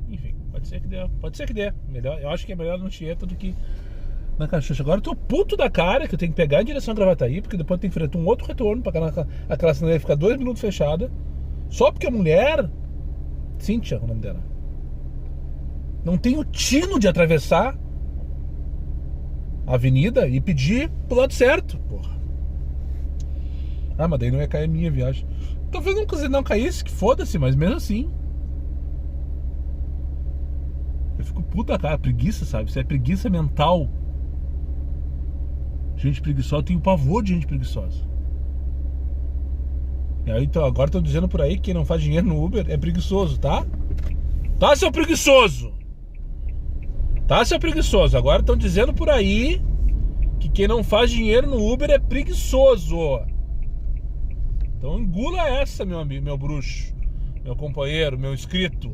Enfim, pode ser que dê. Pode ser que dê. Melhor, eu acho que é melhor no Tieta do que na Caxuxa. Agora eu tô puto da cara que eu tenho que pegar em direção a Gravataí, porque depois tem que enfrentar um outro retorno pra aquela sinaleira ficar 2 minutos fechada. Só porque a mulher, Cíntia, o nome dela, não tem o tino de atravessar a avenida e pedir pro lado certo, porra. Ah, mas daí não ia cair a minha viagem. Talvez não caísse, que foda-se, mas mesmo assim. Eu fico puta cara, preguiça, sabe? Isso é preguiça mental. Gente preguiçosa, eu tenho pavor de gente preguiçosa. E aí, então, agora estão dizendo por aí que quem não faz dinheiro no Uber é preguiçoso, tá? Tá, seu preguiçoso? Tá, seu preguiçoso? Agora estão dizendo por aí que quem não faz dinheiro no Uber é preguiçoso. Então engula essa, meu amigo, meu bruxo, meu companheiro, meu inscrito.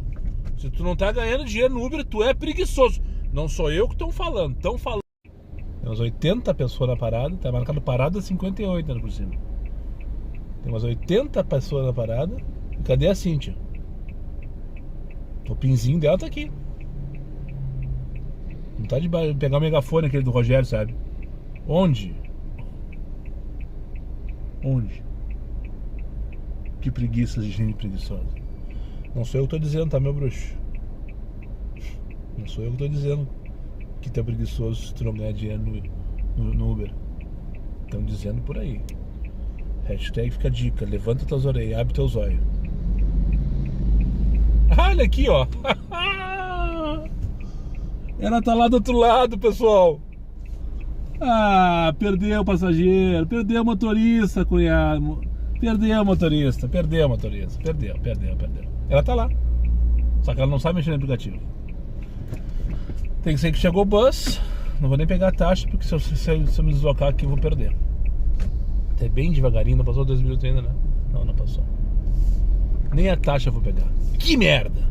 Se tu não tá ganhando dinheiro no Uber, tu é preguiçoso. Não sou eu que estão falando, estão falando. Tem umas 80 pessoas na parada, tá marcado parada 58, né, por cima. Tem umas 80 pessoas na parada. E cadê a Cíntia? O pinzinho dela tá aqui. Não tá de pegar o megafone aquele do Rogério, sabe? Onde? Onde? Que preguiça de gente preguiçosa. Não sou eu que tô dizendo, tá, meu bruxo? Não sou eu que tô dizendo que tu é preguiçoso se tu não ganhar dinheiro no Uber. Estão dizendo por aí. Hashtag fica a dica. Levanta tuas orelhas, abre teus olhos. Ah, olha aqui, ó. Ela tá lá do outro lado, pessoal. Ah, perdeu o passageiro. Perdeu o motorista, cunhado. Perdeu o motorista. Perdeu. Ela tá lá. Só que ela não sabe mexer no aplicativo. Tem que ser que chegou o bus. Não vou nem pegar a taxa, porque se eu me deslocar aqui eu vou perder. É bem devagarinho, não passou 2 minutos ainda, né? Não passou. Nem a taxa eu vou pegar. Que merda!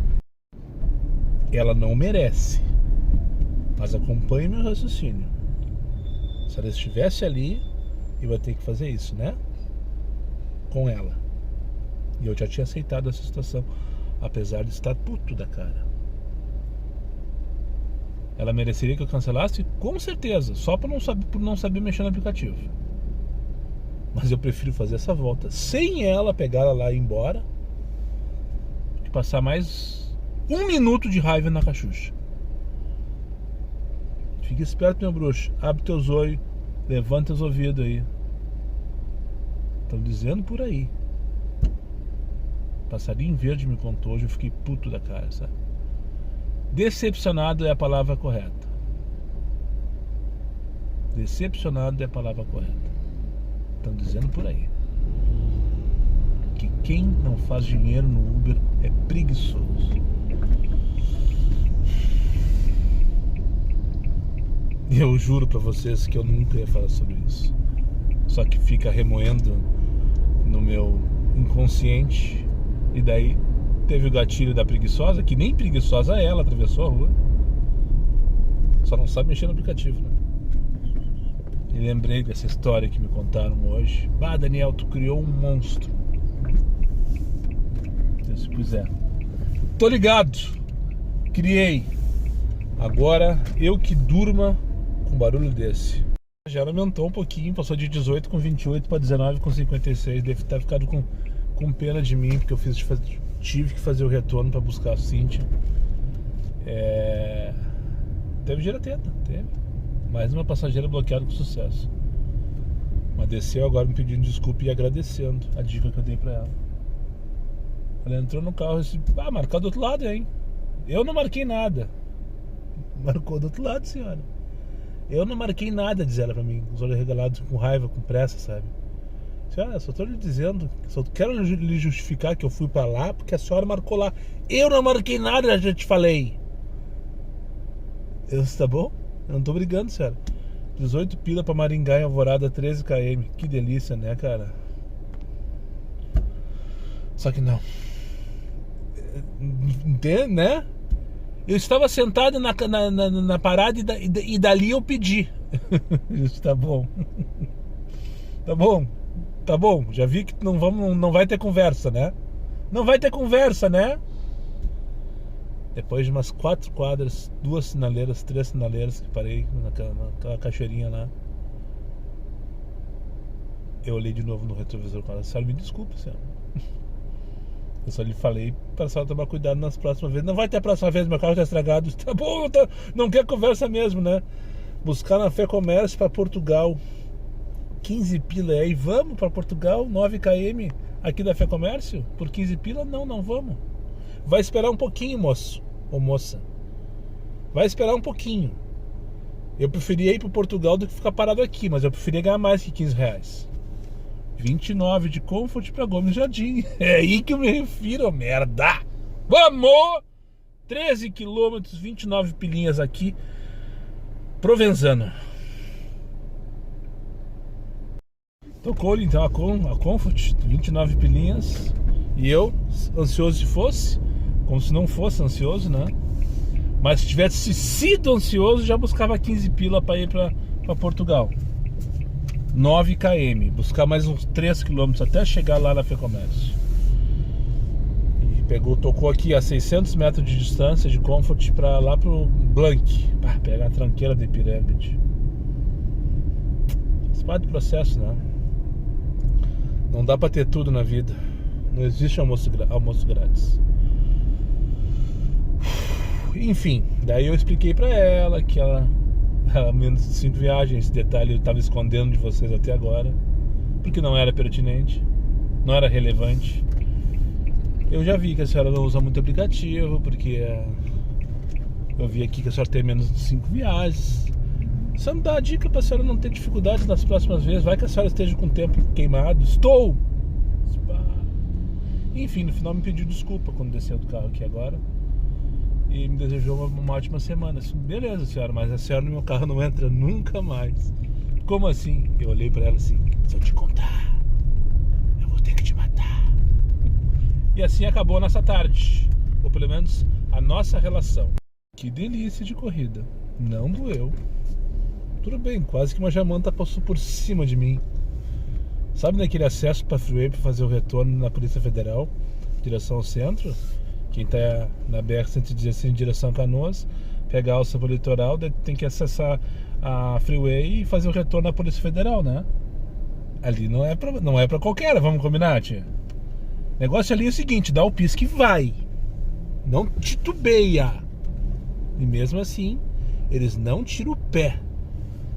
Ela não merece. Mas acompanhe meu raciocínio. Se ela estivesse ali, eu ia ter que fazer isso, né? Com ela. E eu já tinha aceitado essa situação, apesar de estar puto da cara. Ela mereceria que eu cancelasse? Com certeza. Só por não saber mexer no aplicativo. Mas eu prefiro fazer essa volta sem ela pegar ela lá e ir embora, que passar mais 1 minuto de raiva na Caxuxa. Fica esperto, meu bruxo. Abre teus olhos, levanta os ouvidos aí. Estão dizendo por aí. Passarinho verde me contou hoje, eu fiquei puto da cara, sabe? Decepcionado é a palavra correta. Decepcionado é a palavra correta. Estão dizendo por aí que quem não faz dinheiro no Uber é preguiçoso. Eu juro pra vocês que eu nunca ia falar sobre isso. Só que fica remoendo no meu inconsciente. E daí teve o gatilho da preguiçosa, que nem preguiçosa é ela, atravessou a rua. Só não sabe mexer no aplicativo, né? E lembrei dessa história que me contaram hoje. Ah, Daniel, tu criou um monstro. Pois é. Tô ligado. Criei. Agora eu que durma com barulho desse. Já aumentou um pouquinho, passou de 18 com 28 para 19 com 56. Deve ter ficado com pena de mim, porque eu tive que fazer o retorno para buscar a Cíntia. Teve girateta, teve. Mais uma passageira bloqueada com sucesso. Mas desceu agora me pedindo desculpa e agradecendo a dica que eu dei pra ela. Ela entrou no carro e disse: ah, marcou do outro lado, hein? Eu não marquei nada. Marcou do outro lado, senhora. Eu não marquei nada, diz ela pra mim, os olhos regalados, com raiva, com pressa, sabe? Senhora, só tô lhe dizendo, só quero lhe justificar que eu fui pra lá porque a senhora marcou lá. Eu não marquei nada, já te falei. Eu disse: tá bom? Eu não tô brigando, senhora. 18 pila pra Maringá em Alvorada, 13 km. Que delícia, né, cara? Só que não. Entende, né? Eu estava sentado na parada e dali eu pedi. Isso, tá bom. Tá bom. Tá bom. Já vi que não vai ter conversa, né? Não vai ter conversa, né? Depois de umas 4 quadras, 2 sinaleiras, 3 sinaleiras que parei naquela cachoeirinha lá, eu olhei de novo no retrovisor com ela. Senhora, me desculpa, senhora. Eu só lhe falei para a senhora tomar cuidado nas próximas vezes. Não vai ter a próxima vez, meu carro está estragado. Tá bom, não quer conversa mesmo, né? Buscar na Fé Comércio para Portugal. 15 pila aí, vamos para Portugal, 9 km aqui da Fé Comércio? Por 15 pila? Não vamos. Vai esperar um pouquinho, moço ou moça. Vai esperar um pouquinho. Eu preferia ir para Portugal do que ficar parado aqui, mas eu preferia ganhar mais que 15 reais. 29 de Comfort para Gomes Jardim. É aí que eu me refiro, merda. Vamos! 13 quilômetros, 29 pilinhas aqui. Provenzano. Tocou-lhe então a Comfort, 29 pilinhas. E eu, ansioso se fosse, como se não fosse ansioso, né? Mas se tivesse sido ansioso, já buscava 15 pila para ir para Portugal. 9 km, buscar mais uns 3 km até chegar lá na Fé Comércio. E tocou aqui a 600 metros de distância de Comfort para lá pro Blank. Pegar a tranqueira de Ipiranga. Isso parte do processo, né? Não dá para ter tudo na vida. Não existe almoço grátis. Enfim, daí eu expliquei para ela que ela menos de 5 viagens. Esse detalhe eu estava escondendo de vocês até agora, porque não era pertinente, não era relevante. Eu já vi que a senhora não usa muito aplicativo, porque eu vi aqui que a senhora tem menos de 5 viagens. Só me dá a dica para a senhora não ter dificuldades nas próximas vezes. Vai que a senhora esteja com o tempo queimado. Estou! Enfim, no final me pediu desculpa quando desceu do carro aqui agora e me desejou uma ótima semana. Beleza, senhora, mas a senhora no meu carro não entra nunca mais. Como assim? Eu olhei pra ela assim: se eu te contar, eu vou ter que te matar. E assim acabou a nossa tarde, ou pelo menos a nossa relação. Que delícia de corrida. Não doeu. Tudo bem, quase que uma jamanta passou por cima de mim. Sabe naquele acesso pra freeway pra fazer o retorno na Polícia Federal, direção ao centro? Quem tá na BR-116 em direção a Canoas, pegar a alça pro litoral, tem que acessar a freeway e fazer o retorno na Polícia Federal, né? Ali não é pra qualquer, vamos combinar, tia? O negócio ali é o seguinte: dá o pisco e vai. Não titubeia. E mesmo assim, eles não tiram o pé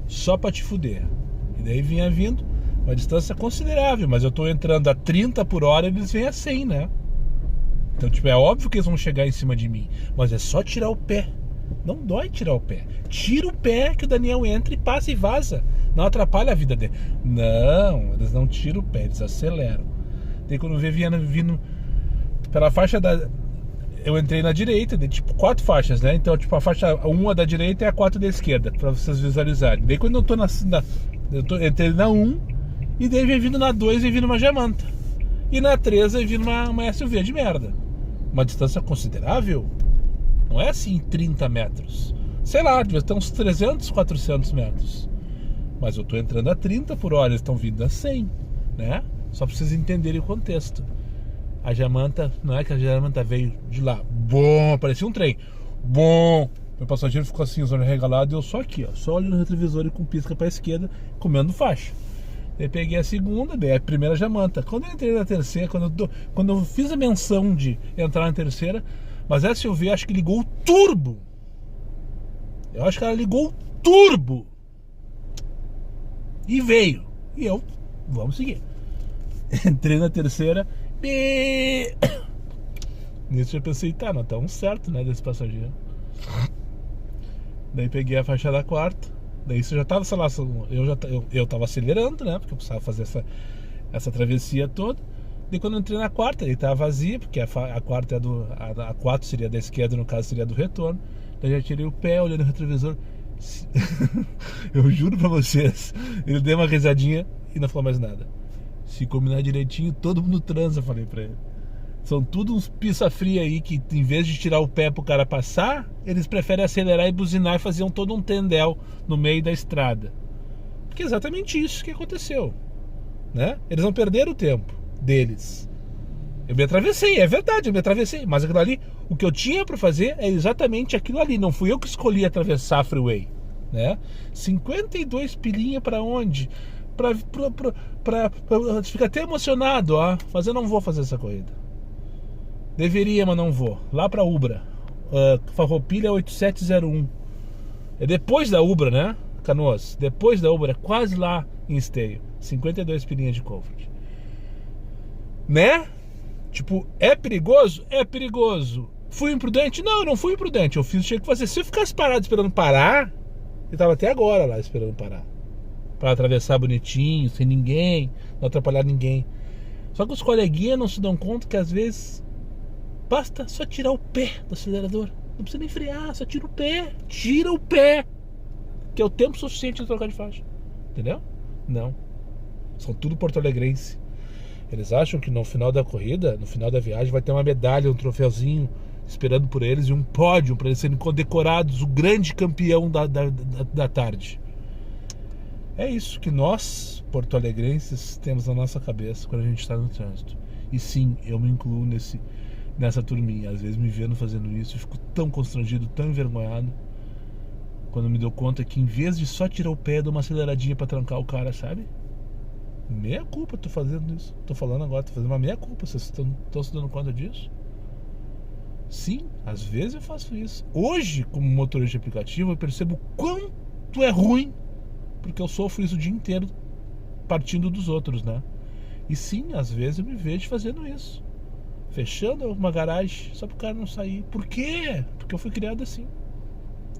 só pra te fuder. E daí vinha vindo uma distância considerável, mas eu tô entrando a 30 por hora e eles vêm a 100, né? Então, é óbvio que eles vão chegar em cima de mim, mas é só tirar o pé. Não dói tirar o pé. Tira o pé que o Daniel entra e passa e vaza. Não atrapalha a vida dele. Não, eles não tiram o pé, eles aceleram. Daí quando eu vi vindo pela faixa da... Eu entrei na direita, de 4 faixas, né? Então, a faixa 1 da direita é a 4 da esquerda, pra vocês visualizarem. Daí quando eu tô entrei na 1, e daí vem vindo na 2 e vindo uma jamanta. E na 3 vem vindo uma SUV de merda. Uma distância considerável. Não é assim 30 metros. Sei lá, devia ter uns 300, 400 metros. Mas eu tô entrando a 30 por hora, eles estão vindo a 100, né? Só pra vocês entenderem o contexto. A jamanta, não é que a jamanta veio de lá, bom, parecia um trem, bom. Meu passageiro ficou assim, os olhos regalados, e eu só aqui, ó, só olho no retrovisor e com pisca pra esquerda, comendo faixa. Daí peguei a segunda, daí a primeira jamanta. Quando eu entrei na terceira, quando eu fiz a menção de entrar na terceira, mas essa SUV acho que ligou o turbo. Eu acho que ela ligou o turbo. E veio. E eu, vamos seguir. Entrei na terceira. Nisso eu pensei, tá, não tá um certo, né, desse passageiro. Daí peguei a faixa da quarta. Daí isso já tava, sei lá, eu tava acelerando, né, porque eu precisava fazer essa travessia toda. Daí quando eu entrei na quarta, ele tava vazia, porque a quarta é a 4 seria da esquerda, no caso seria do retorno. Daí já tirei o pé, olhei no retrovisor. Eu juro pra vocês, ele deu uma risadinha e não falou mais nada. Se combinar direitinho, todo mundo transa, falei pra ele. São tudo uns pizza fria aí que, em vez de tirar o pé pro cara passar, eles preferem acelerar e buzinar e fazer todo um tendel no meio da estrada. Porque é exatamente isso que aconteceu, né? Eles não perderam o tempo deles. Eu me atravessei, é verdade, eu me atravessei. Mas aquilo ali, o que eu tinha pra fazer é exatamente aquilo ali. Não fui eu que escolhi atravessar a freeway, né? 52 pilinha pra onde? Pra ficar até emocionado, ó. Mas eu não vou fazer essa corrida. Deveria, mas não vou. Lá pra Ubra, Farroupilha 8701. É depois da Ubra, né? Canoas, depois da Ubra, quase lá em Esteio. 52 pilinhas de comfort, né? Tipo, é perigoso? É perigoso. Fui imprudente? Não, eu não fui imprudente. Eu fiz o que tinha que fazer. Se eu ficasse parado esperando parar, eu tava até agora lá esperando parar, pra atravessar bonitinho, sem ninguém, não atrapalhar ninguém. Só que os coleguinhas não se dão conta que às vezes basta só tirar o pé do acelerador. Não precisa nem frear, só tira o pé. Tira o pé, que é o tempo suficiente de trocar de faixa. Entendeu? Não. São tudo porto-alegrense. Eles acham que no final da corrida, no final da viagem, vai ter uma medalha, um troféuzinho esperando por eles e um pódio para eles serem condecorados, o grande campeão da tarde. É isso que nós, porto-alegrenses, temos na nossa cabeça quando a gente está no trânsito. E sim, eu me incluo nessa turminha. Às vezes me vendo fazendo isso, eu fico tão constrangido, tão envergonhado, quando me dou conta que em vez de só tirar o pé, eu dou uma aceleradinha para trancar o cara, sabe? Meia culpa, tô fazendo isso. Tô falando agora, tô fazendo uma meia culpa. Vocês estão se dando conta disso? Sim, às vezes eu faço isso. Hoje, como motorista de aplicativo, eu percebo quanto é ruim, porque eu sofro isso o dia inteiro partindo dos outros, né? E sim, às vezes eu me vejo fazendo isso, fechando uma garagem só pro cara não sair. Por quê? Porque eu fui criado assim,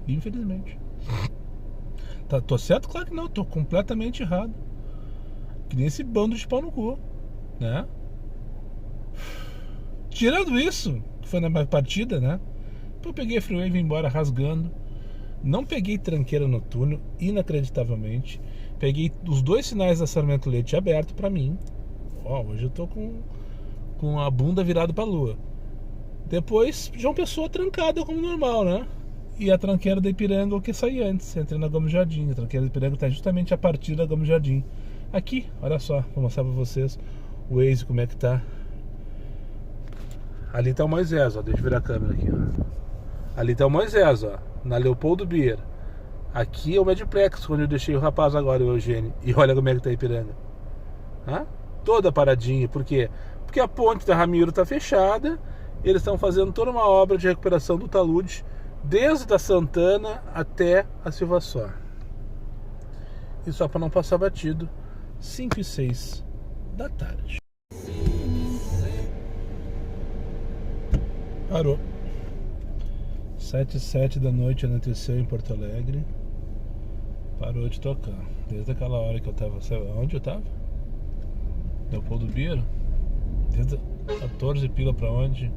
infelizmente. Tô certo? Claro que não, tô completamente errado. Que nem esse bando de pau no cu, né? Tirando isso, que foi na minha partida, né? Eu peguei a freeway e vim embora rasgando. Não peguei tranqueira no túnel, inacreditavelmente. Peguei os dois sinais da Sarmento Leite aberto pra mim. Ó, hoje eu tô com a bunda virada pra lua. Depois, João Pessoa trancada como normal, né? E a tranqueira da Ipiranga, o que saí antes. Entrei na Gomes Jardim. A tranqueira da Ipiranga tá justamente a partir da Gomes Jardim. Aqui, olha só, vou mostrar pra vocês o Waze, como é que tá. Ali tá o Moisés, ó, deixa eu virar a câmera aqui, ó. Ali tá o Moisés, ó, na Leopoldo Bier. Aqui é o Mediplex, onde eu deixei o rapaz agora, o Eugênio. E olha como é que tá a Ipiranga. Hã? Toda paradinha, por quê? Porque a ponte da Ramiro tá fechada. Eles estão fazendo toda uma obra de recuperação do talude, desde a Santana até a Silva Só. E só pra não passar batido, 5 e 6 da tarde. Parou. 7 e 7 da noite, anoiteceu em Porto Alegre. Parou de tocar. Desde aquela hora que eu tava... Sabe onde eu tava? Leopoldo Bier. Desde 14 pila pra onde?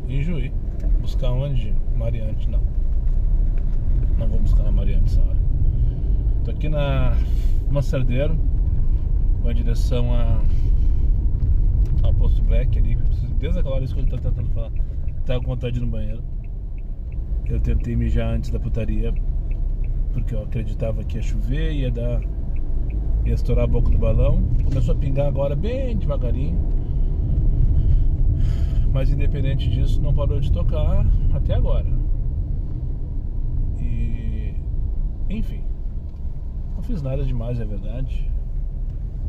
Em Juí. Buscar onde? Mariante, não. Não vou buscar na Mariante essa hora. Tô aqui na Massadeiro, com a direção ao Posto Black ali. Desde aquela hora isso que ele tá tentando falar. Tava com vontade de ir no banheiro. Eu tentei mijar antes da putaria, porque eu acreditava que ia chover, ia estourar a boca do balão. Começou a pingar agora bem devagarinho, mas independente disso, não parou de tocar até agora. E enfim, não fiz nada demais, é verdade,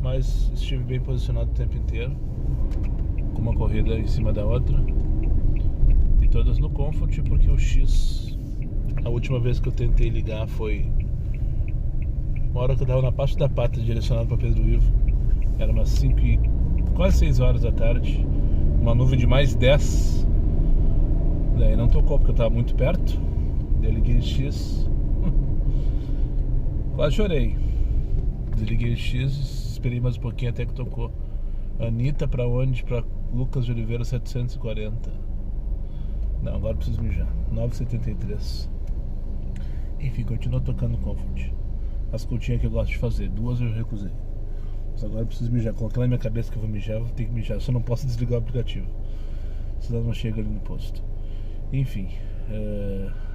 mas estive bem posicionado o tempo inteiro, com uma corrida em cima da outra, e todas no Comfort, porque o X, a última vez que eu tentei ligar foi uma hora que eu tava na parte da pata, direcionado para Pedro Ivo. Era umas 5 e quase 6 horas da tarde, uma nuvem de mais 10. Daí não tocou porque eu tava muito perto. Desliguei o X, quase chorei. Desliguei o X, esperei mais um pouquinho até que tocou. Anitta pra onde? Pra Lucas de Oliveira 740. Não, agora preciso mijar. 9,73. Enfim, continua tocando Comfort. As continhas que eu gosto de fazer, 2 eu recusei. Mas agora eu preciso mijar. Colocar na minha cabeça que eu vou mijar, eu vou ter que mijar. Eu só não posso desligar o aplicativo. se ela não chega ali no posto. Enfim,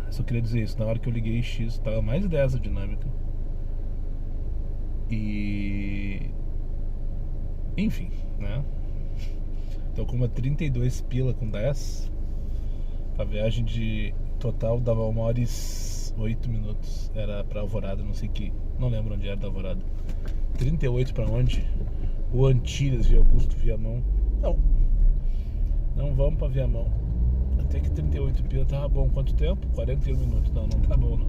só queria dizer isso. Na hora que eu liguei X, tava mais 10 a dinâmica. E... enfim, né? Então, como 32 pila com 10, a viagem de total dava 1h08. Era pra Alvorada, não lembro onde era da Alvorada. 38 pra onde? O Antilhas, via Augusto Viamão. Não vamos pra Viamão. Até que 38 pila tava bom. Quanto tempo? 41 minutos. Não tá bom não.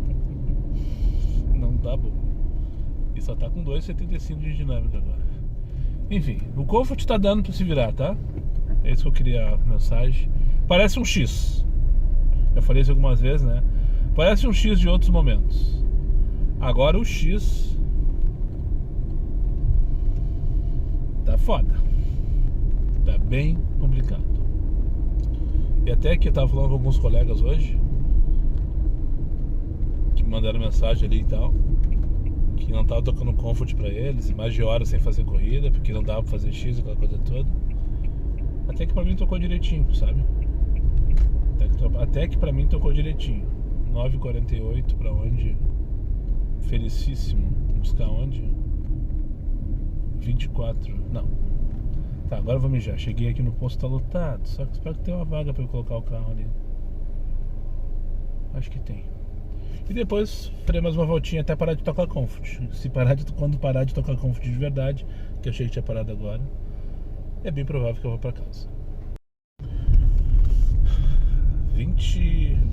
Não tá bom. E só tá com 2,75 de dinâmica agora. Enfim, o Comfort tá dando pra se virar, tá? É isso que eu queria a mensagem. Parece um X. Já falei isso algumas vezes, né? Parece um X de outros momentos. Agora o X tá foda. Tá bem complicado. E até que eu tava falando com alguns colegas hoje que me mandaram mensagem ali e tal, que não tava tocando Comfort pra eles, mais de horas sem fazer corrida, porque não dava pra fazer X, aquela coisa toda. Até que pra mim tocou direitinho, sabe? Até que pra mim tocou direitinho. 9h48 pra onde? Felicíssimo. Buscar onde? 24. Não. Tá, agora eu vou mijar. Cheguei aqui no posto, tá lotado. Só que espero que tenha uma vaga pra eu colocar o carro ali. Acho que tem. E depois farei mais uma voltinha até parar de tocar Comfort. Quando parar de tocar Comfort de verdade, que eu achei que tinha parado agora, é bem provável que eu vou pra casa.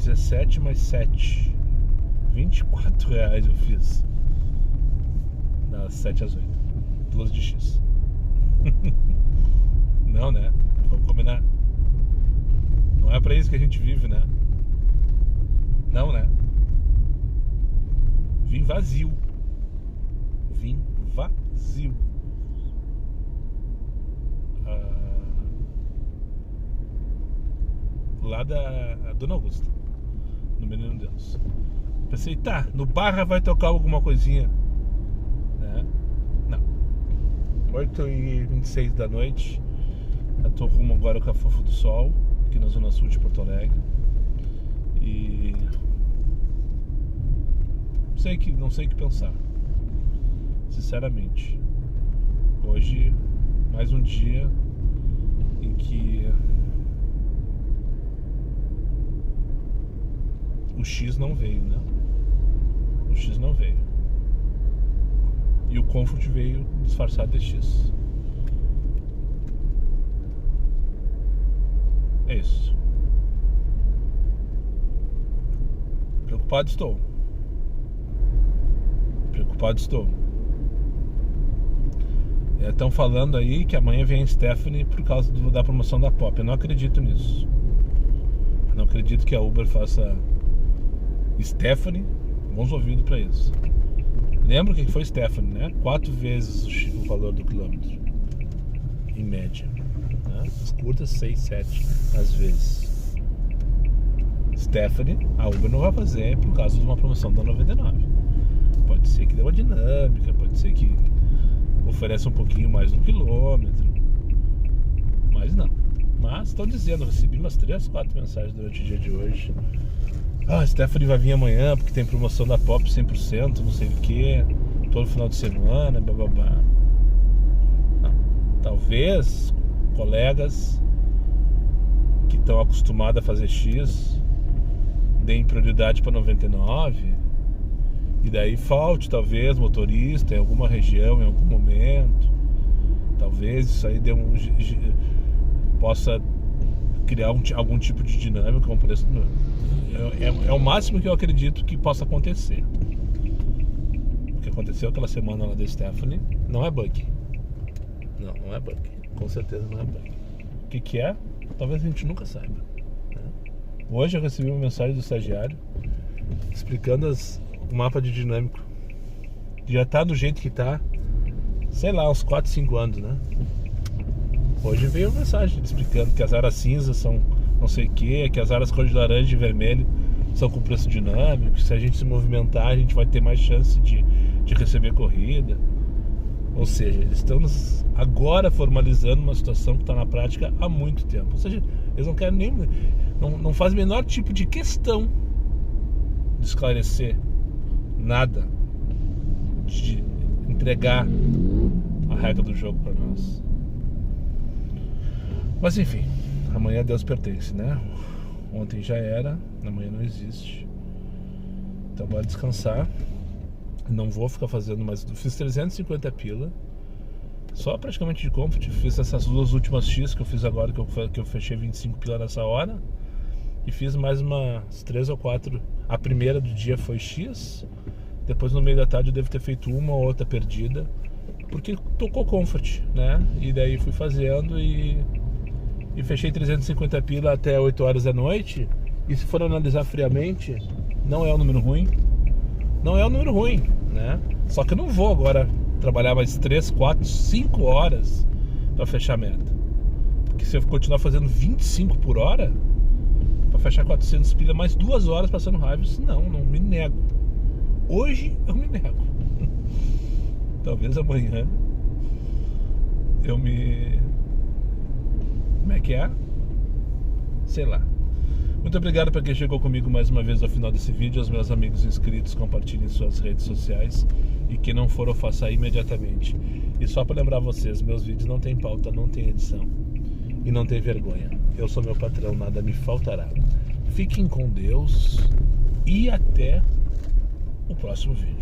17 mais 7. R$24 eu fiz. Das 7 às 8. 12 de X. Não, né? Vamos combinar. Não é pra isso que a gente vive, né? Não, né? Vim vazio. Lá da Dona Augusta, no Menino Deus. Pensei, tá, no Barra vai tocar alguma coisinha, né? Não. 8h26 da noite. Eu tô rumo agora ao Cafofo do Sol, aqui na zona sul de Porto Alegre. E não sei o que pensar, sinceramente. Hoje, mais um dia em que o X não veio, né? O X não veio. E o Comfort veio disfarçado de X. É isso. Preocupado estou. Estão falando aí que amanhã vem a Stephanie por causa da promoção da Pop. Eu não acredito nisso. Eu não acredito que a Uber faça Stephanie. Bons ouvidos pra isso. Lembra o que foi Stephanie, né? 4 vezes o valor do quilômetro, em média, né? As curtas 6, 7 às vezes. Stephanie, a Uber não vai fazer por causa de uma promoção da 99. Pode ser que dê uma dinâmica, pode ser que ofereça um pouquinho mais no quilômetro, mas não. Mas estão dizendo, eu recebi umas 3, 4 mensagens durante o dia de hoje. A Stephanie vai vir amanhã porque tem promoção da Pop 100%, não sei o que, todo final de semana, bababá. Não. Talvez colegas que estão acostumados a fazer X deem prioridade para 99, e daí falte talvez motorista em alguma região, em algum momento. Talvez isso aí possa criar algum tipo de dinâmica, um preço. É o máximo que eu acredito que possa acontecer. O que aconteceu aquela semana lá da Stephanie não é bug. Não é bug. Com certeza não é bug. O que é? Talvez a gente nunca saiba, né? Hoje eu recebi uma mensagem do estagiário explicando o mapa de dinâmico. Já tá do jeito que tá, sei lá, uns 4, 5 anos, né? Hoje veio uma mensagem explicando que as áreas cinzas são não sei o que as áreas cor de laranja e vermelho são com preço dinâmico, que se a gente se movimentar a gente vai ter mais chance de receber corrida. Ou seja, eles estão agora formalizando uma situação que está na prática há muito tempo. Ou seja, eles não querem nem... Não fazem o menor tipo de questão de esclarecer nada, de entregar a regra do jogo para nós. Mas enfim, amanhã Deus pertence, né? Ontem já era, amanhã não existe. Então bora descansar. Não vou ficar fazendo mais. Fiz 350 pila só praticamente de comfort. Fiz essas duas últimas X que eu fiz agora, que eu fechei 25 pila nessa hora. E fiz mais umas 3 ou 4. A primeira do dia foi X. Depois no meio da tarde eu devo ter feito uma ou outra perdida, porque tocou comfort, né? E daí fui fazendo e fechei 350 pila até 8 horas da noite. E se for analisar friamente, não é um número ruim. Não é um número ruim, né? Só que eu não vou agora trabalhar mais 3, 4, 5 horas para fechar a meta. Porque se eu continuar fazendo 25 por hora para fechar 400 pilha, mais 2 horas passando raiva, não me nego. Hoje eu me nego. Talvez amanhã eu me... Como é que é? Sei lá. Muito obrigado para quem chegou comigo mais uma vez ao final desse vídeo. Aos meus amigos inscritos, compartilhem suas redes sociais. E quem não for, eu faça imediatamente. E só para lembrar vocês, meus vídeos não tem pauta, não tem edição. E não tem vergonha. Eu sou meu patrão, nada me faltará. Fiquem com Deus e até o próximo vídeo.